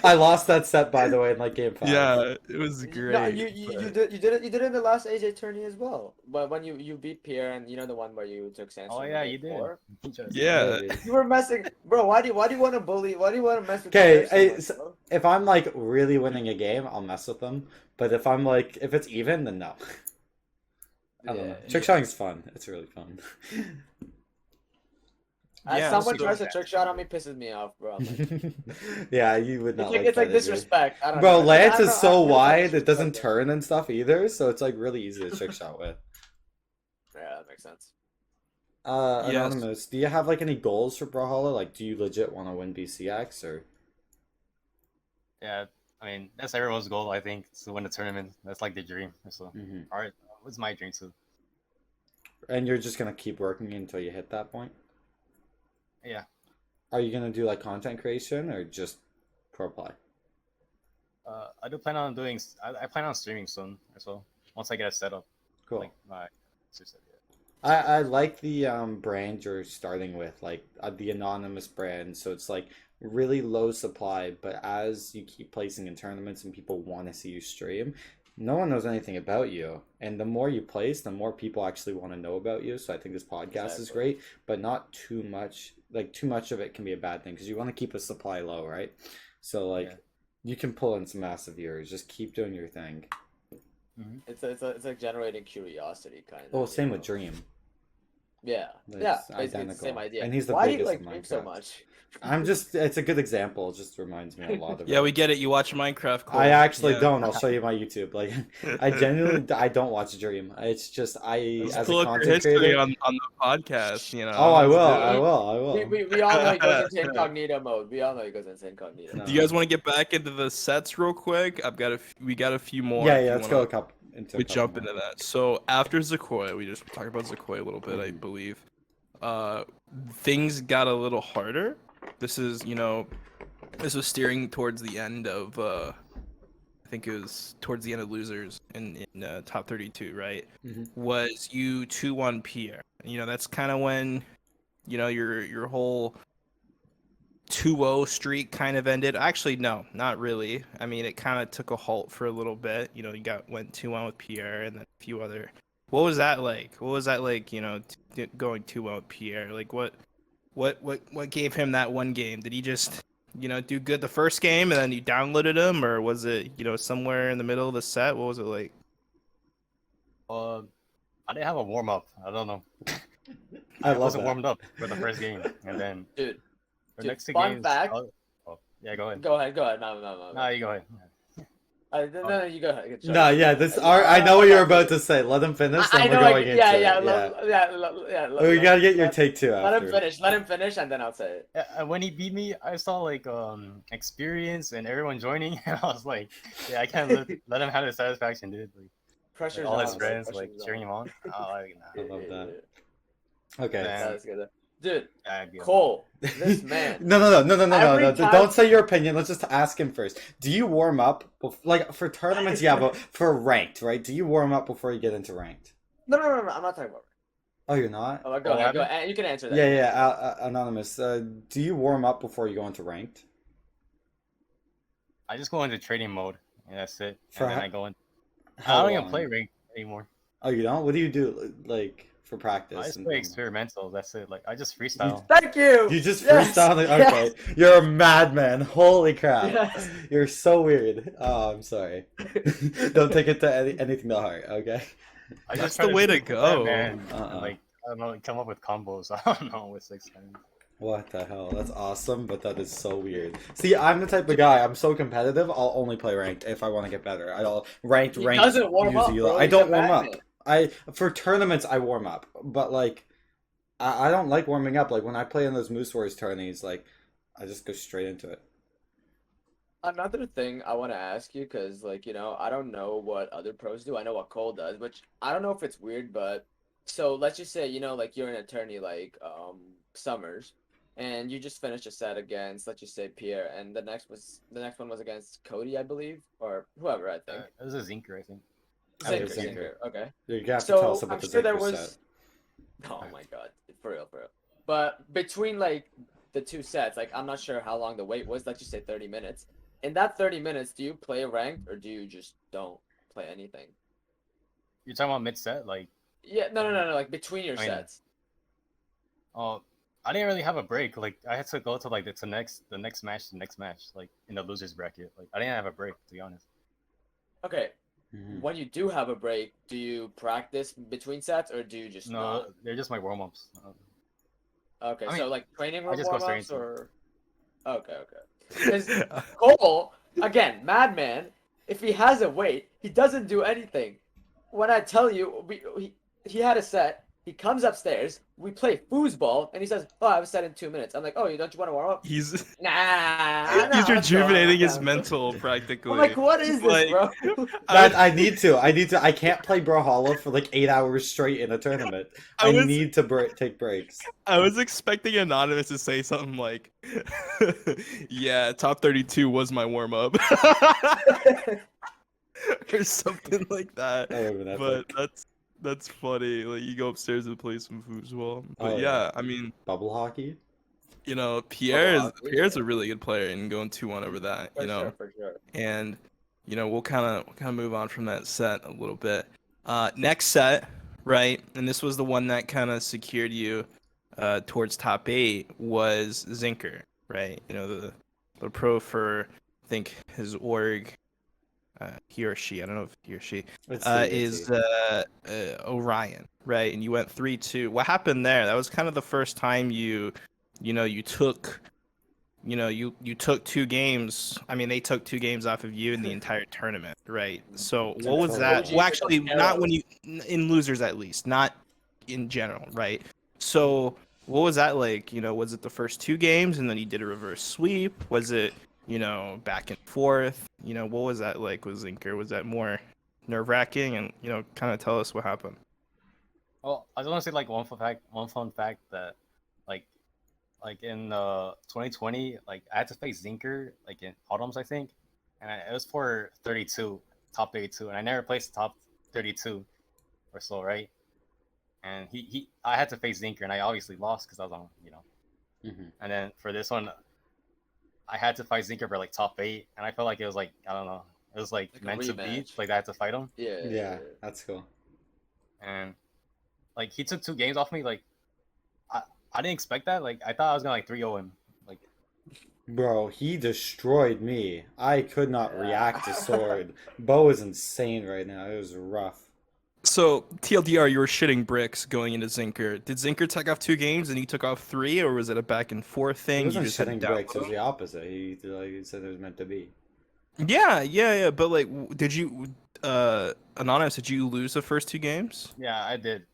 A: I lost that set by the way in like game 5.
D: Yeah, it was great.
C: No, you did it in the last AJ tourney as well. But when you beat Pierre and the one where you took Sands.
B: Oh yeah, you did.
D: Yeah.
A: Maybe.
C: You were messing, bro. Why do you want to bully? Why do you want to mess with?
A: Okay,
C: Pierre so much, bro?
A: if I'm like really winning a game, I'll mess with them. But if I'm like, if it's even, then no. I don't know. Trick shotting's fun. It's really fun.
D: Yeah,
C: Someone
D: so-
C: tries to trick shot on me, pisses me off, bro. I'm like,
A: Yeah, you would not like
C: it's like
A: that, either.
C: disrespect. I don't
A: Bro,
C: know.
A: Lance
C: I don't
A: is
C: know,
A: so
C: I feel
A: wide, it
C: disrespect
A: doesn't
C: there.
A: turn and stuff either, so it's like really easy to trick shot with.
C: Yeah, that makes sense.
D: Yes.
A: Anonymous, do you have like any goals for Brawlhalla? Like, do you legit want to win BCX or?
B: Yeah, I mean, that's everyone's goal. I think to win the tournament. That's like the dream. So,
A: Hmm.
B: all right, what's my dream too?
A: And you're just gonna keep working until you hit that point.
B: Yeah.
A: Are you gonna do like content creation or just pro play?
B: I do plan on doing. I plan on streaming soon as well. Once I get it set up,
A: Cool.
B: like my sister.
A: I like the brand you're starting with, like the anonymous brand. So it's like really low supply, but as you keep placing in tournaments and people want to see you stream, no one knows anything about you. And the more you place, the more people actually want to know about you. So I think this podcast is
C: Exactly.
A: great, but not too much. Like too much of it can be a bad thing because you want to keep a supply low, right? So like
B: Yeah.
A: you can pull in some massive viewers. Just keep doing your thing.
B: Mm-hmm.
C: It's like generating curiosity kind of.
A: Oh, same
C: you
A: with
C: know?
A: Dream.
C: Yeah,
A: It's
C: yeah, basically it's the
A: identical.
C: same idea.
A: And he's the
C: Why do you
A: biggest
C: like
A: in
C: Dream so
A: Minecraft.
C: much?
A: It's a good example. It just reminds me a lot of
D: Yeah,
A: it.
D: we get it. You watch Minecraft. Cole.
A: I actually
D: Yeah.
A: don't. I'll show you my YouTube. Like, I genuinely, I don't watch Dream. It's just,
D: Let's
A: as a
D: pull up your
A: content
D: history
A: creator.
D: on the podcast. You know.
A: Oh, I
D: let's
A: will.
D: do
A: I
D: it.
A: will. I will.
C: We all know he goes into incognito mode. We all know he goes into incognito.
A: No.
D: Do you guys want to get back into the sets real quick? We got a few more.
A: Yeah,
D: if
A: yeah.
D: you
A: Let's
D: wanna-
A: go a couple into a
D: We
A: couple
D: jump
A: more.
D: into that. So after Zakoy, we just talked about Zakoy a little bit, I
A: Mhm.
D: believe. Things got a little harder. This is, this was steering towards the end of, I think it was towards the end of losers in top 32, right?
A: Mhm.
D: Was you 2-1 Pierre. That's kind of when, your whole 2-0 streak kind of ended. Actually, no, not really. I mean, it kind of took a halt for a little bit. You went 2-1 with Pierre and then a few other. What was that like? What was that like? Going 2-1 with Pierre. Like what gave him that one game? Did he just do good the first game and then you downloaded him, or was it somewhere in the middle of the set? What was it like?
B: I didn't have a warm up. I don't know.
A: I love
B: wasn't
A: that.
B: warmed up for the first game, and then
C: Dude,
B: the
C: Dude,
B: next two
C: fun
B: games.
C: fact-
B: Oh, yeah, go ahead.
C: go ahead. No.
B: No, you go ahead.
C: No, you go ahead.
A: No, yeah. I know what you're about to say. Let him finish.
C: I
A: Then
C: know.
A: we're going into
C: Yeah.
A: it. We gotta get your take two
C: Let him
A: after.
C: finish. Let him finish, and then I'll say it.
B: When he beat me, I saw like experience and everyone joining, and I was like, yeah, I can't let him have the satisfaction, dude. Like,
C: Pressure's
B: all his
C: on,
B: friends
C: pressure's
B: like cheering him on. Oh, like, nah.
A: I love that.
C: Yeah.
A: Okay.
B: Yeah.
C: That's good. Dude,
B: Yeah, I'd be
C: Cole, this man.
A: No.
C: Every time-
A: Don't say your opinion. Let's just ask him first. Do you warm up? Like, for tournaments, yeah, but for ranked, right? Do you warm up before you get into ranked?
C: No. I'm not talking about.
A: Oh, you're not?
C: Oh, go
B: What
C: ahead. Go
B: happened?
C: ahead. You can answer that.
A: Yeah. Anonymous. Do you warm up before you go into ranked?
B: I just go into trading mode, and that's it.
A: For
B: And then
A: how-
B: I go in.
A: How
B: I don't even
A: long?
B: play rank anymore.
A: Oh, you don't? What do you do, like, for practice?
B: I just
A: and
B: play
A: normal?
B: experimental. That's it. Like I just freestyle.
C: Thank you.
A: You just
C: Yes,
A: freestyle? Like,
C: yes.
A: okay. You're a madman. Holy crap.
C: Yes.
A: You're so weird. Oh, I'm sorry. Don't take it to anything to heart, okay?
B: I
D: That's
B: try
D: the way to
B: be
D: go.
B: Batman and,
A: Uh-uh.
B: like I don't know, come up with combos. I don't know with 6 times.
A: What the hell? That's awesome, but that is so weird. See, I'm the type of guy, I'm so competitive, I'll only play ranked if I want to get better. I'll ranked.
C: He doesn't warm up,
A: usually-
C: bro.
A: I
C: He's
A: don't
C: a
A: warm up.
C: madman.
A: For tournaments I warm up, but like I don't like warming up. Like when I play in those Moose Wars tourneys, like I just go straight into it.
C: Another thing I want to ask you, because I don't know what other pros do. I know what Cole does, which I don't know if it's weird, but so let's just say like you're an attorney like Summers, and you just finished a set against, let's just say, Pierre, and the next one was against Cody, I believe, or whoever, I think.
B: This is Zinker, I think.
A: Okay,
C: Zinker,
A: Zinker.
C: Zinker. Okay.
A: You have to
C: So
A: tell us about
C: I'm
A: the
C: sure there
A: Zinker
C: was.
A: set.
C: Oh my god, for real. But between like the two sets, like I'm not sure how long the wait was. Let's just say 30 minutes. In that 30 minutes, do you play ranked or do you just don't play anything?
B: You're talking about mid set, like
C: Yeah, no. Like between your
B: I mean,
C: sets.
B: oh, I didn't really have a break. Like I had to go to like the next match, like in the losers bracket. Like I didn't have a break, to be honest.
C: Okay.
A: Mhm.
C: When you do have a break, do you practice between sets or do you just
B: No,
C: not?
B: they're just my warm ups.
C: Okay,
B: I
C: so
B: mean,
C: like training
B: I
C: room
B: just go straight
C: warm-ups
B: into
C: or. Okay. Because Cole, again, madman, if he has a weight, he doesn't do anything. When I tell you, he had a set, He comes upstairs. We play foosball, and he says, "Oh, I have a set in 2 minutes." I'm like, "Oh, don't you want to warm up?"
D: He's
C: Nah,
D: he's
C: no,
D: rejuvenating his
C: no.
D: mental practically.
C: I'm like, what is this,
D: Like,
C: bro?
A: That I need to. I can't play Brawlhalla for like 8 hours straight in a tournament. I
D: was-
A: need to take breaks.
D: I was expecting Anonymous to say something like, "Yeah, top 32 was my warm up," or something like that.
A: That would've been
D: But
A: epic.
D: that's funny. Like you go upstairs and play some foosball. But
A: Oh,
D: yeah,
A: yeah.
D: I mean,
A: Bubble hockey.
D: you know,
C: hockey,
D: Pierre's a really good player and going 2-1 over that.
C: For
D: You know,
C: sure, for sure.
D: and you know we'll kind of move on from that set a little bit. Next set, right? And this was the one that kind of secured you towards top 8 was Zinker, right? You know the pro for I think his org, he or she, I don't know if he or she,
A: Let's see, let's
D: is
A: see.
D: Orion, right? And you went 3-2. What happened there? That was kind of the first time you took. You took 2 games. I mean, they took 2 games off of you in the entire tournament, right? So what was that?
C: OG
D: Well, actually,
C: with
D: not when
C: arrows.
D: you in losers at least, not in general, right? So what was that like? You know, was it the first 2 games and then you did a reverse sweep? Was it back and forth? You know, what was that like with Zinker? Was that more nerve-wracking? And kind of tell us what happened.
B: Well, I just want to say like one fun fact that like in 2020, like I had to face Zinker like in autumns, I think, and it was for 32, top 32, and I never placed top 32 or so, right? And I had to face Zinker, and I obviously lost because I was on,
A: Mhm.
B: And then for this one, I had to fight Zinker for like top 8, and I felt like it was like I don't know, it was like
C: Like a
B: meant to be,
C: rematch.
B: like I had to fight him,
C: Yeah.
A: Yeah, that's cool.
B: and like he took 2 games off me, like I didn't expect that, like I thought I was gonna like 3-0 him, like.
A: Bro, he destroyed me. I could not react to Sword. Bo is insane right now. It was rough.
D: So TLDR, you were shitting bricks going into Zinker. Did Zinker take off 2 games and he took off 3, or was it a back and forth
A: He
D: thing?
A: wasn't
D: You just had
A: shitting
D: to
A: bricks. It was
D: download?
A: the opposite. He said it was meant to be.
D: Yeah. But like, did you, Anonymous? Did you lose the first 2 games?
B: Yeah, I did.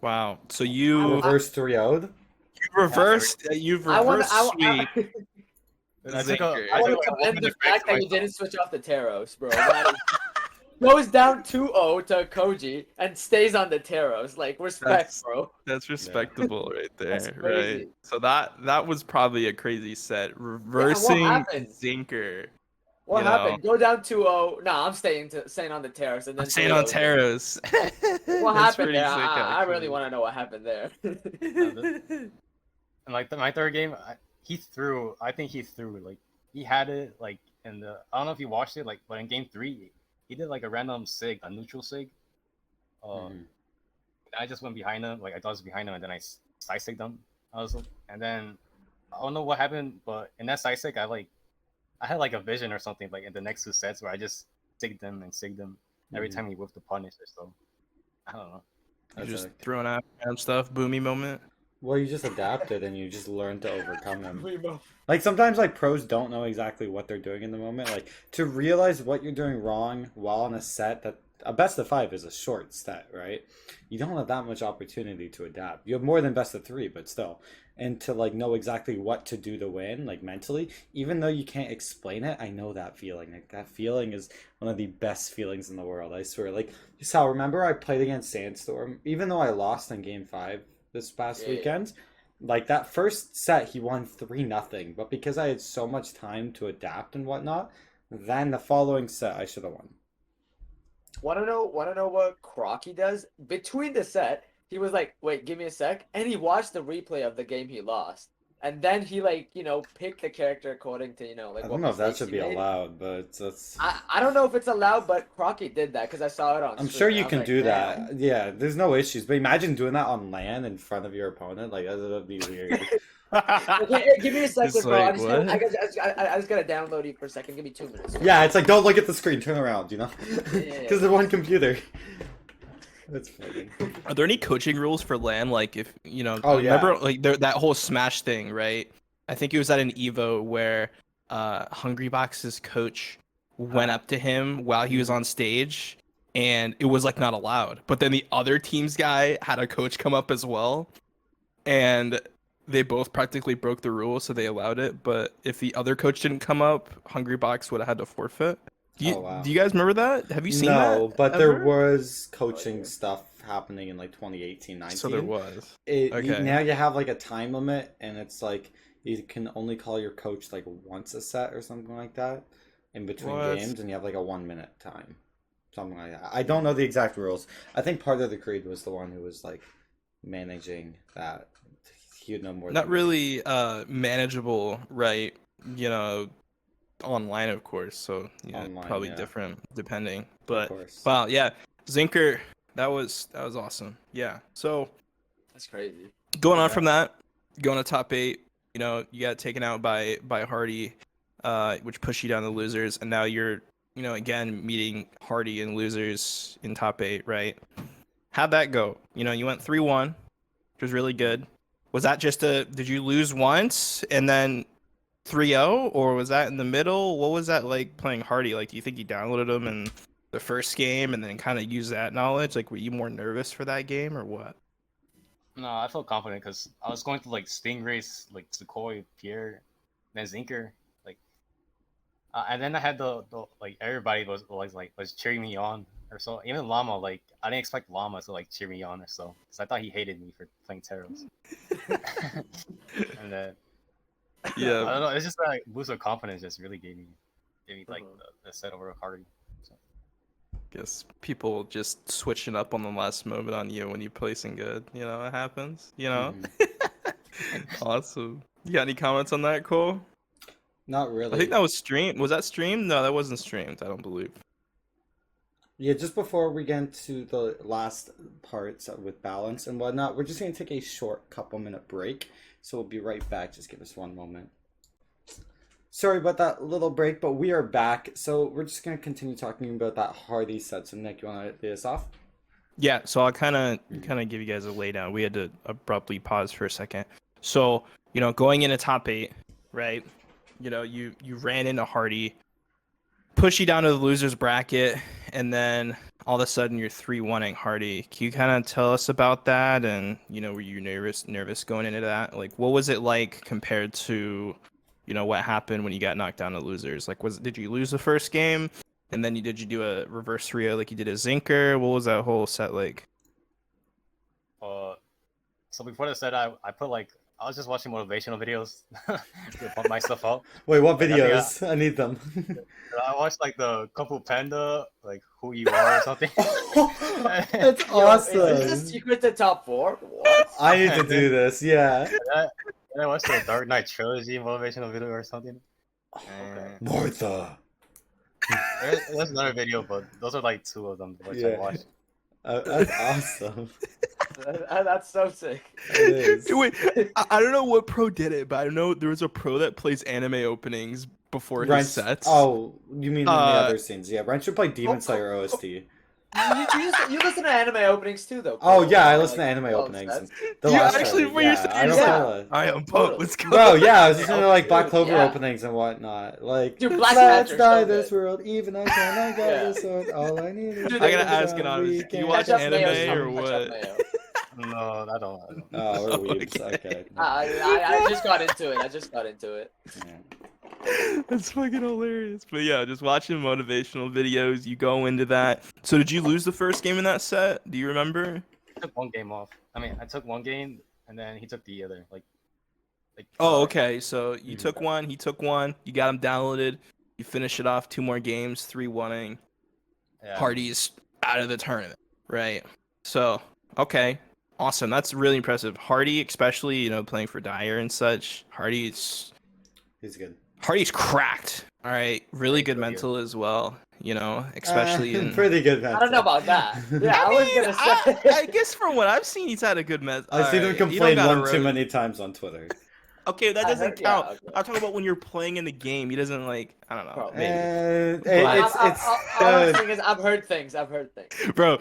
D: Wow. So you
A: Reverse 3-0'd?
D: reversed. You've reversed sweep.
B: I took a,
D: Zinker.
B: I
C: I want
B: took
C: to
B: a
C: commend
B: moment
C: the
B: to correct
C: fact that you
B: myself.
C: didn't switch off the Taros, bro. That is- goes down 2-0 to Koji and stays on the Taros. Like, respect,
D: That's-
C: bro.
D: That's respectable right
C: That's
D: there,
C: crazy.
D: right? So that was probably a crazy set.
C: what
D: Reversing
C: happened?
D: Zinker.
C: What
D: You know.
C: happened? Go down 2-0. Nah, I'm staying on the Taros and then
D: I'm staying on
C: 3-0.
D: Taros.
C: What
D: That's
C: happened
D: pretty
C: there?
D: sick,
C: I really
D: actually.
C: want to know what happened there.
B: And like my third game, he threw. I think he threw like he had it like in the. I don't know if you watched it like, but in game 3, he did like a random sig, a neutral sig.
A: Mhm.
B: I just went behind him, like I was behind him, and then I side sigged him. And then I don't know what happened, but in that side sig, I had like a vision or something like in the next 2 sets where I just sigged him and sigged him every
A: Mhm.
B: time he whiffed the punish or so. I don't know.
D: You
A: That's
D: just
A: it.
D: throwing out random stuff, boomy moment.
A: Well, you just adapted and you just learn to overcome them.
C: Remo.
A: Like sometimes like pros don't know exactly what they're doing in the moment. Like to realize what you're doing wrong while on a set that a best of 5 is a short set, right? You don't have that much opportunity to adapt. You have more than best of 3, but still. And to like know exactly what to do to win, like mentally, even though you can't explain it, I know that feeling. Like that feeling is one of the best feelings in the world. I swear. Like Sal, remember I played against Sandstorm, even though I lost in game 5 this past
C: Yeah.
A: weekend. Like that first set, he won 3-0, but because I had so much time to adapt and whatnot, then the following set I should have won.
C: Wanna know what Crocky does? Between the set, he was like, wait, give me a sec. And he watched the replay of the game he lost. And then he picked the character according to,
A: I
C: like
A: don't
C: what
A: know if that
C: mistakes
A: should
C: he
A: be
C: made.
A: allowed, but that's.
C: I don't know if it's allowed, but Crocky did that because I saw it on
A: I'm
C: stream,
A: sure
C: and
A: you
C: I was
A: can
C: like,
A: do
C: damn.
A: that. Yeah, there's no issues. But imagine doing that on LAN in front of your opponent. Like that would be weird.
C: Okay, give me a second,
D: It's
C: bro.
D: like,
C: I just gotta download you for a second. Give me 2 minutes.
A: Yeah, it's like don't look at the screen. Turn around.
C: Yeah.
A: Because they're one computer. That's funny.
D: Are there any coaching rules for LAN? Like if
A: Oh, yeah.
D: remember like that whole Smash thing, right? I think it was at an Evo where Hungrybox's coach went up to him while he was on stage and it was like not allowed. But then the other team's guy had a coach come up as well, and they both practically broke the rules, so they allowed it. But if the other coach didn't come up, Hungry Box would have had to forfeit.
A: Oh, wow.
D: Do you guys remember that? Have you seen
A: No,
D: that?
A: but there
D: ever?
A: was coaching
C: yeah.
A: stuff happening in like 2018, 19.
D: So there was.
A: Now
D: Okay.
A: you have like a time limit, and it's like you can only call your coach like once a set or something like that in between
D: What?
A: games, and you have like a 1 minute time, something like that. I don't know the exact rules. I think part of the Creed was the one who was like managing that. He would know more.
D: Not
A: than me.
D: really manageable, right? You know, online of course. So yeah,
A: Online,
D: probably
A: yeah.
D: different depending.
A: Of
D: But
A: course.
D: wow, yeah, Zinker, that was awesome. Yeah. So
C: That's crazy.
D: going on
B: Yeah.
D: from that, going to top 8, you know, you got taken out by Hardy, which pushed you down the losers, and now you're, you know, again meeting Hardy and losers in top 8, right? How'd that go? You know, you went 3-1, which was really good. Was that just did you lose once and then 3-0, or was that in the middle? What was that like playing Hardy? Like, do you think you downloaded him in the first game and then kind of used that knowledge? Like, were you more nervous for that game or what?
B: No, I felt confident because I was going through like Stingrays, like Sukhoi, Pierre, then Zinker, like, and then I had the like everybody was cheering me on or so. Even Llama, like I didn't expect Llama to like cheer me on or so, because I thought he hated me for playing Teros. And then I
D: Yeah,
B: don't know, it's just like boost of confidence just really gave me like
C: Mhm.
B: the set over Hardy. So.
D: guess people just switching up on the last moment on you when you're placing good. You know, it happens. You know. Awesome. You got any comments on that, Cole?
A: Not really.
D: I think that was streamed. Was that streamed? No, that wasn't streamed. I don't believe.
A: Yeah, just before we get into the last parts with balance and whatnot, we're just going to take a short couple-minute break. So we'll be right back. Just give us one moment. Sorry about that little break, but we are back. So we're just going to continue talking about that Hardy set. So Nick, you want to lead us off?
D: Yeah, so I'll kind of give you guys a laydown. We had to abruptly pause for a second. So, you know, going into top 8, right? You know, you ran into Hardy, push you down to the losers bracket, and then all of a sudden you're 3-1ing Hardy. Can you kind of tell us about that? And, you know, were you nervous going into that? Like, what was it like compared to, you know, what happened when you got knocked down to losers? Like, did you lose the first game? And then did you do a reverse Rio like you did a Zinker? What was that whole set like?
B: So before the set, I put like I was just watching motivational videos to pump myself up.
A: Wait, what
B: Like, I think
A: videos? I need them.
B: I watched like the Kung Fu Panda, like who you are or something.
A: That's
C: Yo,
A: awesome.
C: Is this a secret to top 4? What?
A: I need to do this, yeah.
B: And I watched the Dark Knight trilogy motivational video or something.
C: Okay.
A: Martha.
B: There's another video, but those are like 2 of them which I
A: Yeah.
B: watched.
A: That's awesome.
C: That's so sick.
A: It is.
D: Wait, I don't know what pro did it, but I know there was a pro that plays anime openings before his
A: Wrench.
D: sets.
A: Oh, you mean in the
D: Uh,
A: other scenes? Yeah, Wrench should play Demon Slayer OST.
C: You listen to anime openings too, though.
A: Oh
C: Cole.
A: yeah, I
C: Like,
A: listen to anime
C: oh,
A: openings.
C: that's-
A: The
D: You
A: last
D: actually
A: one,
D: put your
A: yeah,
D: stuff
A: I don't
C: Yeah.
A: feel it.
D: I am pumped.
C: Totally.
D: Let's go.
A: Bro, yeah, I was
C: Yeah,
A: listening to like Black
C: dude,
A: Clover
C: yeah.
A: openings and whatnot. Like,
C: Dude, Black
A: let's
C: Panther's
A: die
C: so
A: this
C: good.
A: world, even I got
C: Yeah.
A: this sword. All I need is.
C: Dude,
D: I gotta
C: they-
D: ask an honest. Do you watch
C: Ketchup
D: anime
C: mayo,
D: or
C: ketchup
D: what?
C: mayo.
B: No, I don't.
A: Oh, we're
D: Oh,
A: weebs.
D: okay.
A: Okay.
C: I just got into it.
A: Yeah.
D: That's fucking hilarious. But yeah, just watching motivational videos, you go into that. So did you lose the first game in that set? Do you remember?
B: I took 1 game off. I mean, I took 1 game and then he took the other. Like
D: Oh, okay. So you
A: Mhm.
D: took one, he took one, you got him downloaded, you finish it off, 2 more games, 3-1ing.
B: yeah.
D: Hardy's out of the tournament, right? So, okay. Awesome. That's really impressive. Hardy, especially, you know, playing for Dyer and such. Hardy's
A: He's good.
D: cracked. All right. Really good
B: Pretty
D: mental as well, you know, especially in
A: Pretty good.
C: I don't know about that. Yeah, I, was gonna say.
D: I guess from what I've seen, he's had a good mental.
A: I've seen him complain one too many times on Twitter.
D: Okay, that
C: I
D: doesn't
C: heard-
D: count.
C: yeah, okay.
D: I'm talking about when you're playing in the game. He doesn't like. I don't know.
C: Bro,
D: Maybe.
A: It's
C: all I'm saying is I've heard things.
D: Bro,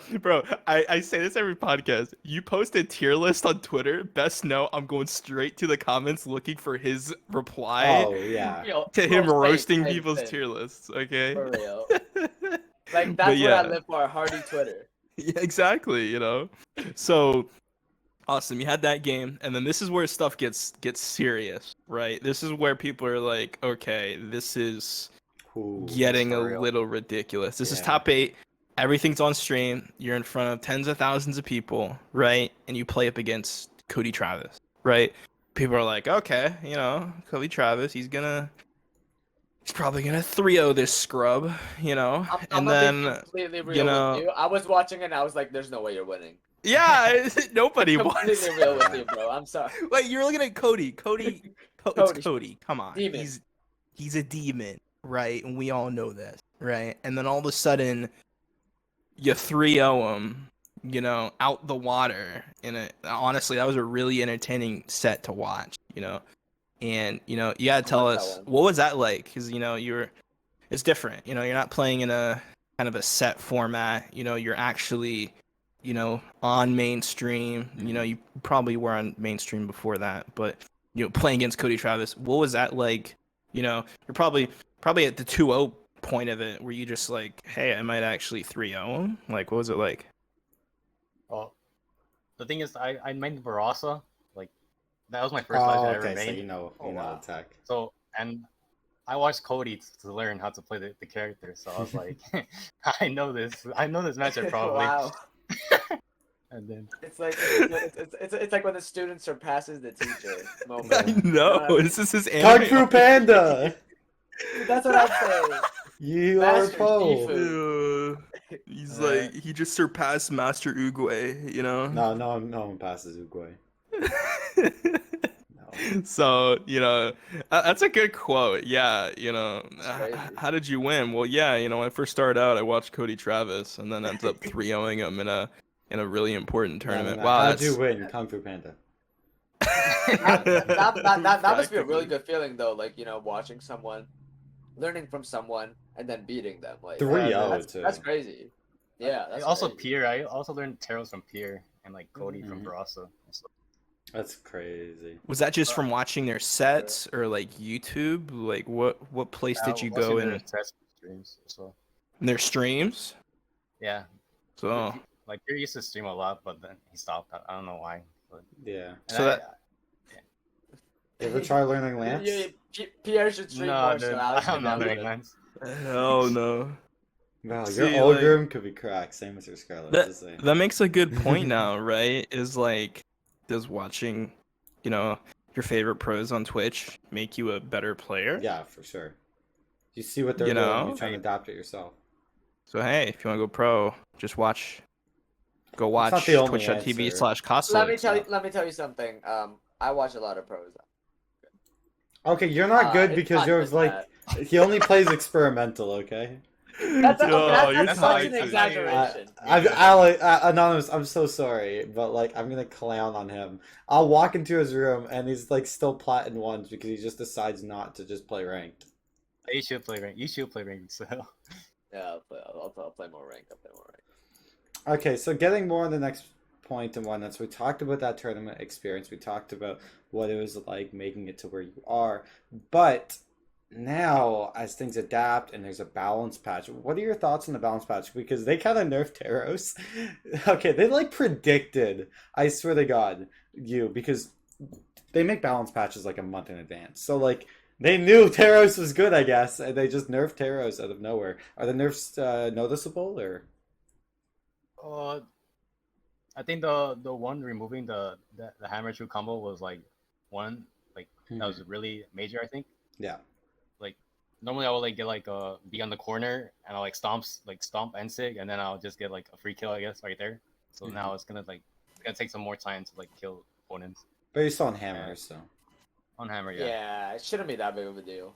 D: I say this every podcast. You post a tier list on Twitter. Best know I'm going straight to the comments looking for his reply
A: oh yeah.
C: Yo,
D: to him
C: bro,
D: roasting
C: same,
D: people's
C: same.
D: tier lists. Okay.
C: For real. Like
D: But
C: that's what I
D: yeah.
C: live for. Hardy Twitter.
D: Yeah, exactly, you know. So awesome, you had that game, and then this is where stuff gets serious, right? This is where people are like, okay, this is
A: Ooh,
D: getting a
B: for real.
D: little ridiculous. This is
A: Yeah.
D: top 8. Everything's on stream. You're in front of tens of thousands of people, right? And you play up against Cody Travis, right? People are like, okay, you know, Cody Travis, he's probably gonna 3-0 this scrub, you know,
C: I'm
D: and
C: gonna be
D: then
C: completely
D: you
C: real
D: know,
C: with you. I was watching it and I was like, "There's no way you're winning."
D: yeah, nobody wants.
C: Completely real with you, bro. I'm sorry.
D: Like you're looking at Cody. It's
C: Cody.
D: Cody. Come on,
C: Demon.
D: he's a demon, right? And we all know this, right? And then all of a sudden, you 3-0 him, you know, out the water. And honestly, that was a really entertaining set to watch, you know. And you know, you gotta tell
C: like that
D: us
C: one.
D: what was that like? Because you know, it's different. You know, you're not playing in a kind of a set format. You know, you're actually, you know, on mainstream. You know, you probably were on mainstream before that, but you know, playing against Cody Travis, what was that like? You know, you're probably at the 2-0 point of it, where you just like, hey, I might actually 3-0 him. Like, what was it like?
B: Well, the thing is, I made Barasa. Like, that was my first legend I ever
A: okay, so
B: made.
A: you know
C: wow.
A: the tech.
B: So, and I watched Cody to learn how to play the character. So I was like, I know this matchup probably.
C: Wow.
B: And then
C: It's like it's like when the student surpasses the teacher moment.
D: I know. This is his
A: Kung
D: anime.
A: Fu Panda!
C: That's what I'm saying.
A: You are a
C: Master
A: foe.
C: Sifu.
D: He's
B: Yeah.
D: like, he just surpassed Master Uguay, you know?
A: No one passes Uguay. No.
D: So, you know, that's a good quote. Yeah, you know,
C: crazy.
D: how did you win? Well, yeah, you know, when I first started out, I watched Cody Travis, and then ended up 3-0ing him in a really important tournament.
A: No.
D: Wow,
A: How'd you
D: that's
A: win, Kung Fu Panda?
C: That must be a really
D: Practically.
C: good feeling though, like, you know, watching someone, learning from someone, and then beating them. Like
A: 3-0 too.
C: that's crazy. Yeah, that's
B: also
C: crazy.
B: Pierre. I also learned Taros from Pierre and like Cody from
A: Mhm.
B: Barasa. So,
A: That's crazy.
D: Was that just from watching their sets or like YouTube? Like what place did you go in
B: test streams? So
D: their streams?
B: yeah,
D: So
B: like Pierre used to stream a lot, but then he stopped. I don't know why. But,
A: Yeah.
B: and
D: So
B: I-
D: that-
A: You ever try learning lamps?
C: Pierre should stream
B: no,
C: more,
B: dude,
C: so Alex
B: I'm
C: can
B: not
C: never
B: doing
C: do it.
B: lens.
D: hell no.
A: Wow,
D: See,
A: your
D: like-
A: Ogrim could be cracked. Same as your Scarlet. Just saying.
D: That makes a good point now, right? Is like, does watching, you know, your favorite pros on Twitch make you a better player?
A: Yeah, for sure. You see what they're
D: You
A: doing,
D: know?
A: you try to adapt it yourself.
D: So hey, if you want to go pro, just go
A: not
D: watch
A: the only answer.
D: twitch.tv/Costly.
C: Let me tell you something. I watch a lot of pros.
A: Okay, you're not good
C: It's
A: because
C: not
A: you're
C: just
A: like
C: that.
A: he only plays experimental. Okay.
C: That's
D: you're
C: such an
D: toxic.
C: exaggeration.
A: Anonymous, I'm so sorry, but like I'm gonna clown on him. I'll walk into his room and he's like still platinum ones because he just decides not to just play ranked.
B: You should play rank. You should play rank. So
C: Yeah, I'll play more rank. I'll play more rank.
A: Okay, so getting more on the next point and whatnot. So we talked about that tournament experience. We talked about what it was like making it to where you are. But now, as things adapt and there's a balance patch, what are your thoughts on the balance patch? Because they kind of nerfed Taros. Okay, they like predicted, I swear to God, because they make balance patches like a month in advance. So like they knew Taros was good, I guess, and they just nerfed Taros out of nowhere. Are the nerfs noticeable or?
B: I think the one removing the hammer true combo was like one like that was really major. I think
A: Yeah.
B: like normally I would like get like be on the corner and I'll like stomp and sig and then I'll just get like a free kill I guess right there. So now it's gonna take some more time to like kill opponents
A: But you're still on hammer, so.
B: on hammer.
C: Yeah, it shouldn't be that big of a deal.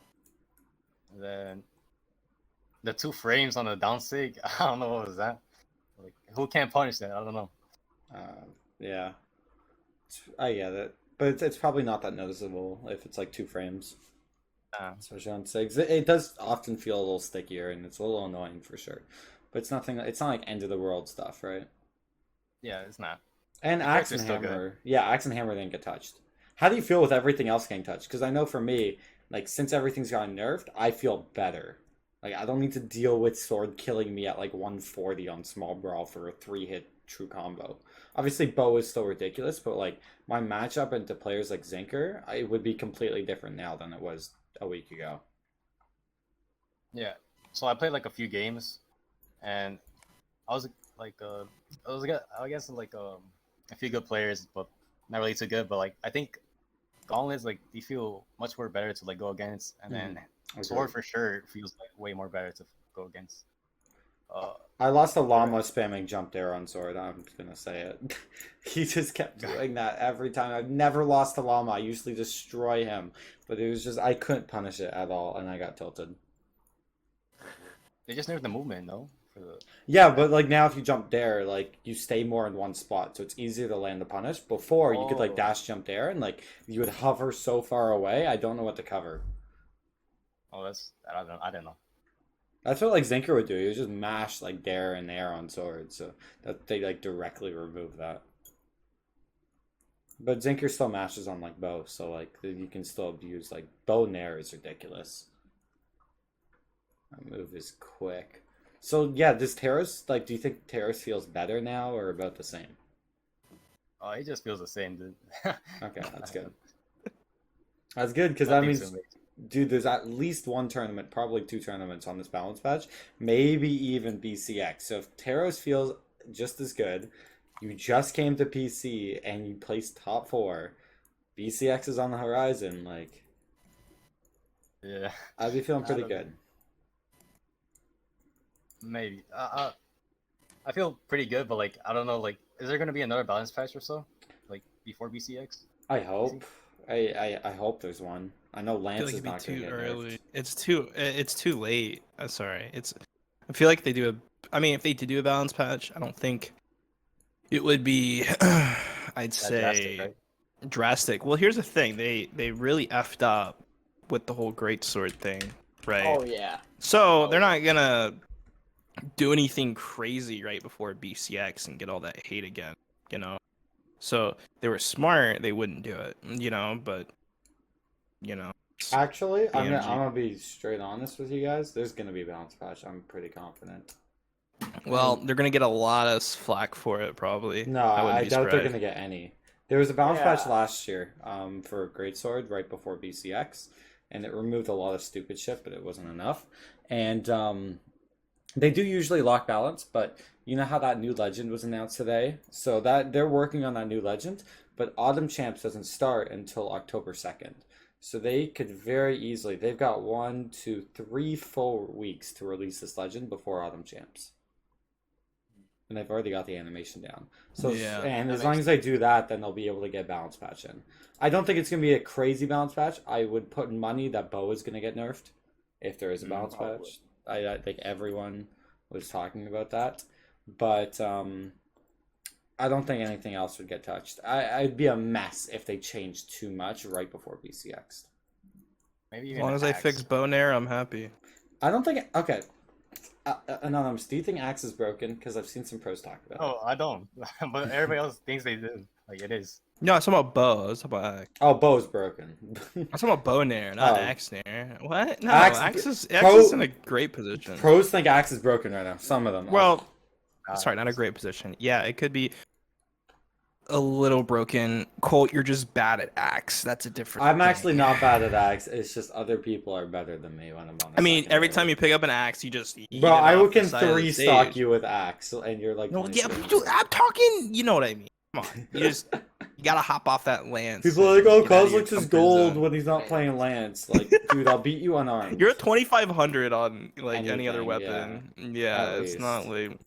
B: And then the 2 frames on the down sig, I don't know what was that. Like who can't punish that? I don't know.
A: Yeah. I get it. But it's probably not that noticeable if it's like 2 frames. Especially on SIGs. It does often feel a little stickier and it's a little annoying for sure. But it's not like end of the world stuff, right?
B: Yeah, it's not.
A: And Axe and
B: still good.
A: Hammer. Yeah, Axe and Hammer didn't get touched. How do you feel with everything else getting touched? Because I know for me, like since everything's gotten nerfed, I feel better. Like I don't need to deal with sword killing me at like 140 on small brawl for a 3-hit true combo. Obviously, bow is still ridiculous, but like my matchup into players like Zinker, it would be completely different now than it was a week ago.
B: Yeah. So I played like a few games, and I was like, I guess like a few good players, but not really too good. But like I think gauntlets like they feel much more better to like go against, and then sword for sure feels like way more better to go against.
A: I lost a llama spamming jump there on sword. I'm just gonna say it. He just kept doing that every time. I've never lost a llama. I usually destroy him, but it was just I couldn't punish it at all, and I got tilted.
B: They just nerfed the movement, though. For the
A: Yeah, but like now if you jump there, like you stay more in one spot, so it's easier to land the punish. Before you could like dash jump there, and like you would hover so far away. I don't know what to cover.
B: Oh, I don't know.
A: That's what like Zinker would do. He would just mash like there and there on sword, so that they like directly remove that. But Zinker still mashes on like bow, so like you can still abuse like bow nair is ridiculous. That move is quick. So yeah, does Terrace like? Do you think Terrace feels better now or about the same?
B: Oh, it just feels the same, dude.
A: Okay, that's good. That's good because that
B: Nothing
A: means,
B: too major.
A: dude, there's at least one tournament, probably 2 tournaments on this balance patch, maybe even BCX. So if Terrace feels just as good, you just came to PC and you placed top 4, BCX is on the horizon. Like,
B: Yeah,
A: I'd be feeling
B: I
A: pretty
B: don't know.
A: good.
B: Maybe. I feel pretty good, but like I don't know. Like, is there gonna be another balance patch or so, like before BCX?
A: I hope. I hope there's one. I know
D: I feel
A: Lance
D: like
A: is
D: it'd be
A: not going to
D: too
A: get
D: early.
A: nerfed.
D: It's too late. Sorry. I feel like they do I mean, if they did do a balance patch, I don't think it would be I'd
B: That drastic,
D: say
B: right?
D: drastic. Well, here's the thing. They really effed up with the whole great sword thing, right?
C: Oh yeah.
D: So
C: Oh,
D: they're
C: yeah.
D: not gonna do anything crazy right before BCX and get all that hate again, you know? So they were smart, they wouldn't do it, but it's
A: Actually, I'm
D: BMG.
A: gonna be straight honest with you guys. There's gonna be a balance patch. I'm pretty confident.
D: Well,
A: And
D: they're gonna get a lot of flack for it, probably.
A: no,
D: I wouldn't
A: I
D: be
A: doubt they're
D: surprised.
A: gonna get any. There was a balance patch
C: Yeah.
A: last year, for Greatsword right before BCX, and it removed a lot of stupid shit, but it wasn't enough. And they do usually lock balance, but you know how that new legend was announced today? So that they're working on that new legend, but Autumn Champs doesn't start until October 2nd. So they could very easily, they've got 1, 2, 3 full weeks to release this legend before Autumn Champs. And they've already got the animation down. So,
D: Yeah,
A: and
C: that
A: as long
C: makes
A: as they do that, then they'll be able to get balance patch in. I don't think it's going to be a crazy balance patch. I would put money that Bow is going to get nerfed if there is a balance
C: probably.
A: patch. I think everyone was talking about that. But I don't think anything else would get touched. I'd be a mess if they changed too much right before BCX.
B: Maybe
D: as
B: even
D: long as I fix
B: Axe.
D: bow and arrow, I'm happy.
A: I don't think. Okay. Anonymous, do you think Axe is broken? Because I've seen some pros talk about it.
B: Oh, I don't. But everybody else thinks they do. Like it is.
D: No, I was talking about bow. I was talking about axe.
A: Oh, Bow's broken.
D: I was talking about bow nair, not
A: Oh.
D: axe nair. What? No,
A: Axe-
D: axe is
A: pro-
D: in a great position.
A: Pros think Axe is broken right now. Some of them.
D: Well,
B: Uh,
D: sorry, not a great position. Yeah, it could be a little broken. Colt, you're just bad at axe. That's a different
A: I'm
D: thing.
A: actually not bad at Axe. It's just other people are better than me when I'm on the
D: I mean,
A: second
D: every
A: level.
D: time you pick up an axe, you just eat
A: Bro,
D: it
A: I
D: off the
A: can
D: side of the
A: 3-stock
D: stage.
A: you with Axe, and you're like.
D: No, yeah,
A: 23.
D: dude, I'm talking. You know what I mean? Come on, you gotta hop off that lance.
A: People are
D: and
A: like, "Oh,
D: get out of your
A: Cosmix is
D: comfort
A: gold
D: zone.
A: when he's not playing Lance." Like, dude, I'll beat you unarmed.
D: You're at 2,500 on like any other
A: Anything,
D: weapon. Yeah,
A: at
D: it's not
A: least.
D: like.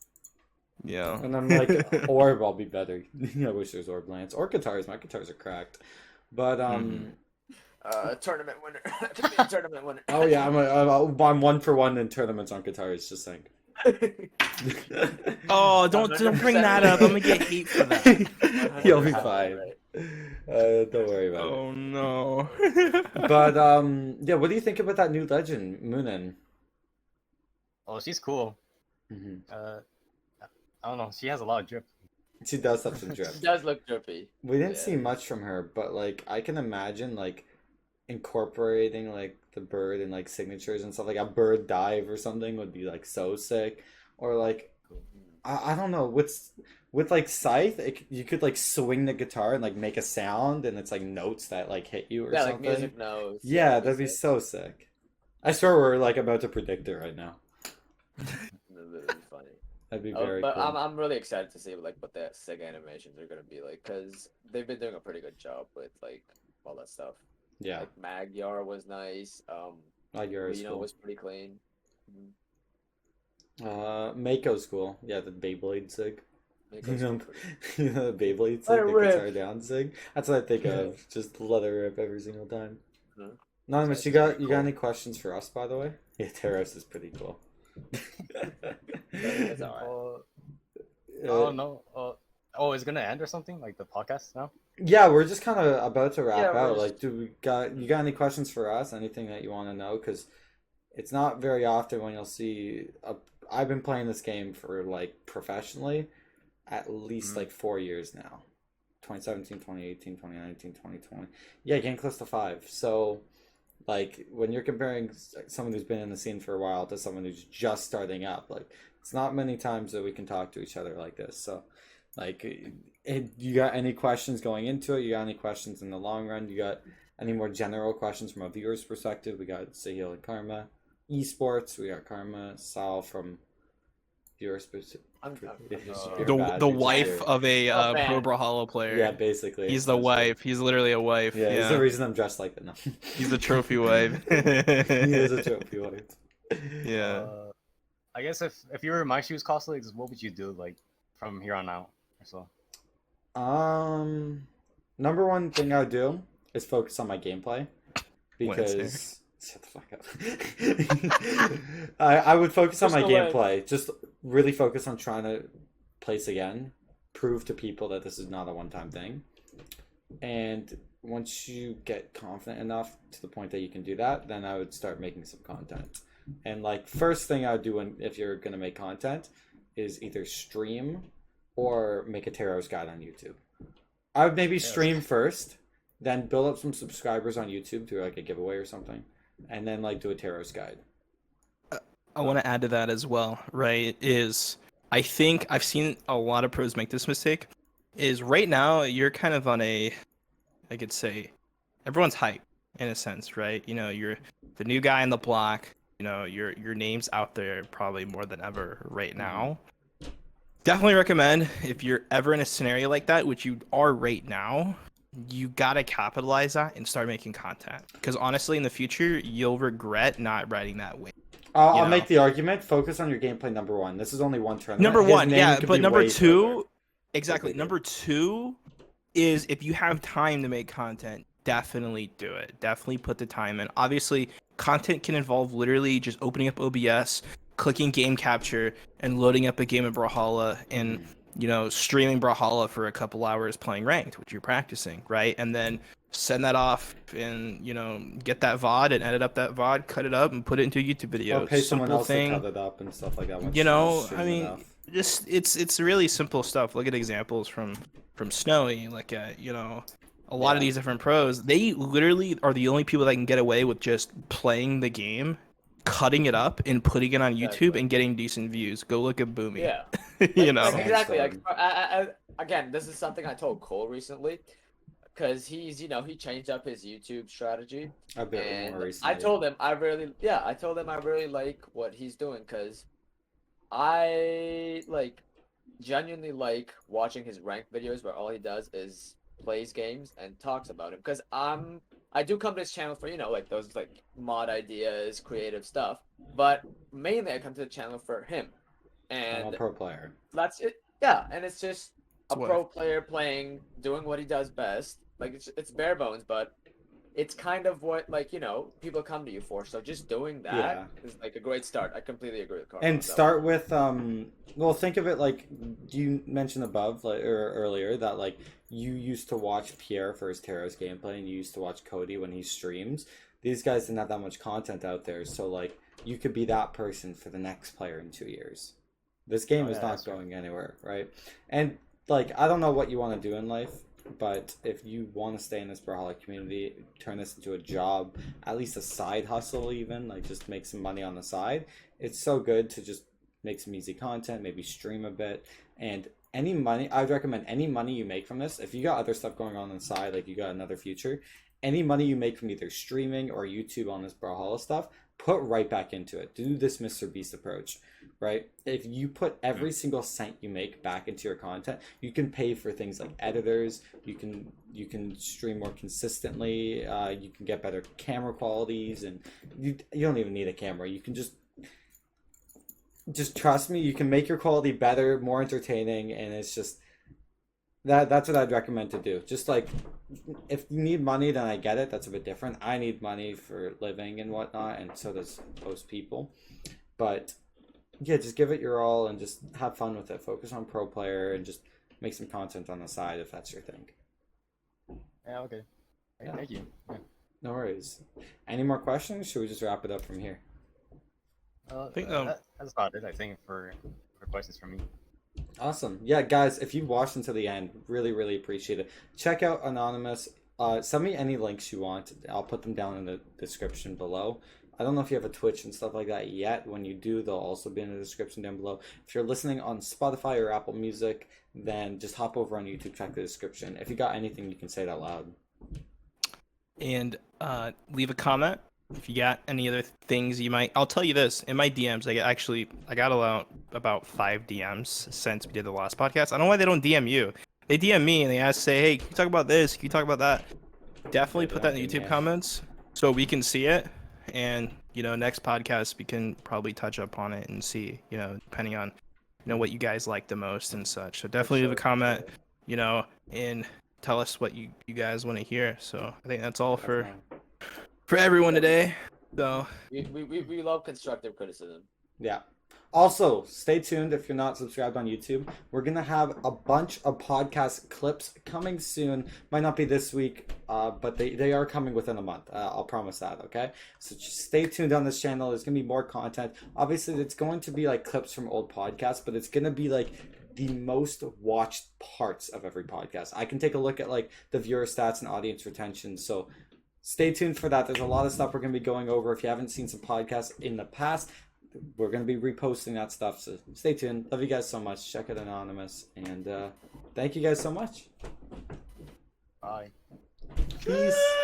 D: Yeah.
A: And I'm like, Orb, I'll be better. I wish there's Orb Lance or guitars. My guitars are cracked, but
C: Tournament winner. To be a tournament winner.
A: Oh yeah, I'm 1-for-1 in tournaments on guitars. Just saying.
D: Oh, don't bring that up. I'm gonna get hate for that.
A: You'll be
C: 100%
A: fine.
C: right.
A: Don't worry about it.
D: Oh no.
A: But yeah, what do you think about that new legend, Moonin?
B: Oh, she's cool.
A: Hmm.
B: I don't know. She has a lot of drip.
A: She does have some drip.
C: It does look drippy.
A: We didn't
C: Yeah.
A: see much from her, but like I can imagine like incorporating like the bird and like signatures and stuff, like a bird dive or something would be like so sick. Or like I don't know, with like Scythe, you could like swing the guitar and like make a sound, and it's like notes that like hit you or
C: Yeah, like
A: something.
C: music notes.
A: Yeah,
C: that'd
A: that'd be
C: sick.
A: so sick. I swear we're like about to predict it right now.
C: That'd be funny.
A: That'd be
C: Oh,
A: very
C: but
A: cool.
C: I'm really excited to see like what the SIG animations are gonna be like, because they've been doing a pretty good job with like all that stuff.
A: Yeah,
C: Like Magyar was nice.
A: like yours
C: Reno
A: cool.
C: was pretty clean. Mhm.
A: Mako's cool. Yeah, the Beyblade Sig.
C: Mako's
A: You know,
C: pretty-
A: you know the Beyblade
C: Let
A: Sig,
C: it
A: the
C: rip.
A: guitar down Sig. That's what I think
C: Yeah.
A: of. Just let it rip every single time.
C: Mhm.
A: Anonymous,
C: That's
A: you got
C: pretty cool.
A: any questions for us, by the way? Yeah, Teros is pretty cool.
C: That's alright.
B: Oh no. Oh, it's gonna end or something like the podcast now.
A: Yeah, we're just kind of about to wrap
C: Yeah, we're
A: out.
C: just-
A: Like, you got any questions for us? Anything that you want to know? Because it's not very often when you'll see. I've been playing this game for like professionally at least
B: Mhm.
A: like 4 years now. 2017, 2018, 2019, 2020. Yeah, getting close to 5. So, like, when you're comparing someone who's been in the scene for a while to someone who's just starting up, like, it's not many times that we can talk to each other like this. So, like, you got any questions going into it? You got any questions in the long run? You got any more general questions from a viewer's perspective? We got Sahil and Karma. Esports, we got Karma. Sal from viewer's perspective.
C: I'm just
B: The-
C: you're
D: The
C: bad.
D: the
C: You're
D: wife
C: just-
D: of a
C: Oh,
D: pro
C: man.
D: Brawlhalla player.
A: Yeah, basically.
D: He's the
A: essentially.
D: wife. He's literally a wife.
A: Yeah,
D: Yeah,
A: he's the reason I'm dressed like that. No.
D: He's the trophy wife.
A: He is a trophy wife.
D: Yeah.
B: I guess if you were in my shoes, Costly, what would you do like from here on out or so?
A: Number one thing I would do is focus on my gameplay
D: Wednesday.
A: because shut the fuck up. I would focus on
C: Just
A: my
C: the way.
A: gameplay. Just really focus on trying to place again, prove to people that this is not a one-time thing. And once you get confident enough to the point that you can do that, then I would start making some content. And like first thing I would do if you're gonna make content is either stream or make a Taro's guide on YouTube. I would maybe
B: Yes.
A: stream first, then build up some subscribers on YouTube through like a giveaway or something, and then like do a Taro's guide.
D: I want to add to that as well, right? Is I think I've seen a lot of pros make this mistake. Is right now you're kind of on a, I could say, everyone's hype in a sense, right? You know, you're the new guy in the block. You know, your name's out there probably more than ever right now. Definitely recommend if you're ever in a scenario like that, which you are right now, you gotta capitalize that and start making content. Because honestly, in the future, you'll regret not riding that wave.
A: I'll
D: know.
A: make the argument. Focus on your gameplay. Number one. This is only one tournament.
D: Number
A: His
D: one,
A: name
D: yeah,
A: could
D: but
A: be
D: number
A: way
D: two,
A: further.
D: exactly.
A: Quickly.
D: Number two is if you have time to make content, definitely do it. Definitely put the time in. Obviously, content can involve literally just opening up OBS, clicking game capture, and loading up a game of Brawlhalla and streaming Brawlhalla for a couple hours playing ranked, which you're practicing, right? And then send that off and get that VOD and edit up that VOD, cut it up, and put it into a YouTube video.
A: Or pay someone
D: Simple
A: else
D: thing.
A: to cut it up and stuff like that. once
D: You know,
A: stream
D: I mean,
A: enough.
D: just it's really simple stuff. Look at examples from Snowy, like a lot of
A: Yeah.
D: these different pros. They literally are the only people that can get away with just playing the game, cutting it up, and putting it on YouTube
C: Exactly.
D: and getting decent views. Go look at Boomy.
C: Yeah.
D: you know.
C: Like, exactly. Like,
A: Understand.
C: again, this is something I told Cole recently, because he's he changed up his YouTube strategy,
A: A bit
C: and
A: more recently.
C: I told him I really like what he's doing, because I genuinely like watching his ranked videos where all he does is plays games and talks about it, because I do come to this channel for those mod ideas, creative stuff, but mainly I come to the channel for him,
A: I'm
C: and
A: a pro player.
C: that's it. Yeah, and it's just a
D: It's what-
C: pro player doing what he does best. Like it's bare bones, but it's kind of what people come to you for. So just doing that is a great start. I completely agree with Carl.
A: And start with well, think of it like you mentioned above, or earlier, that you used to watch Pierre for his Taros gameplay, and you used to watch Cody when he streams. These guys didn't have that much content out there, so you could be that person for the next player in 2 years. This game
B: Oh,
A: is
B: yeah,
A: not
B: that's right.
A: going anywhere, right? And I don't know what you want to do in life. But if you want to stay in this Brawlhalla community, turn this into a job, at least a side hustle, even like just make some money on the side. It's so good to just make some easy content, maybe stream a bit, and any money. I'd recommend any money you make from this. If you got other stuff going on inside, like you got another future, any money you make from either streaming or YouTube on this Brawlhalla stuff, put right back into it. Do this Mr. Beast approach, right? If you put every single cent you make back into your content, you can pay for things like editors. You can stream more consistently. You can get better camera qualities, and you don't even need a camera. You can just trust me. You can make your quality better, more entertaining, and it's just that's what I'd recommend to do. Just like if you need money, then I get it. That's a bit different. I need money for living and whatnot, and so does most people. But yeah, just give it your all and just have fun with it. Focus on pro player and just make some content on the side if that's your thing.
B: Yeah, okay. Hey,
A: Yeah.
B: Thank you. Yeah.
A: No worries. Any more questions? Should we just wrap it up from here?
D: I think
B: That's about it, I think, for questions from me.
A: Awesome. Yeah, guys, if you watched until the end, really, really appreciate it. Check out Anonymous. Send me any links you want. I'll put them down in the description below. I don't know if you have a Twitch and stuff like that yet. When you do, they'll also be in the description down below. If you're listening on Spotify or Apple Music, then just hop over on YouTube, check the description. If you got anything, you can say it out loud.
D: And leave a comment if you got any other things you might. I'll tell you this, in my DMs, I got about 5 DMs since we did the last podcast. I don't know why they don't DM you. They DM me and they say, hey, can you talk about this? Can you talk about that? Definitely put that in the YouTube comments so we can see it. And, next podcast, we can probably touch up on it and see, depending on, what you guys like the most and such. So definitely leave a comment, and tell us what you guys want to hear. So I think that's all for everyone today. So
C: We love constructive criticism.
A: Yeah. Also, stay tuned if you're not subscribed on YouTube. We're going to have a bunch of podcast clips coming soon. Might not be this week, but they are coming within a month. I'll promise that, okay? So just stay tuned on this channel. There's going to be more content. Obviously, it's going to be like clips from old podcasts, but it's going to be like the most watched parts of every podcast. I can take a look at like the viewer stats and audience retention. So stay tuned for that. There's a lot of stuff we're going to be going over. If you haven't seen some podcasts in the past, we're going to be reposting that stuff, so stay tuned. Love you guys so much. Check out Anonymous, and thank you guys so much.
B: Bye.
A: Peace.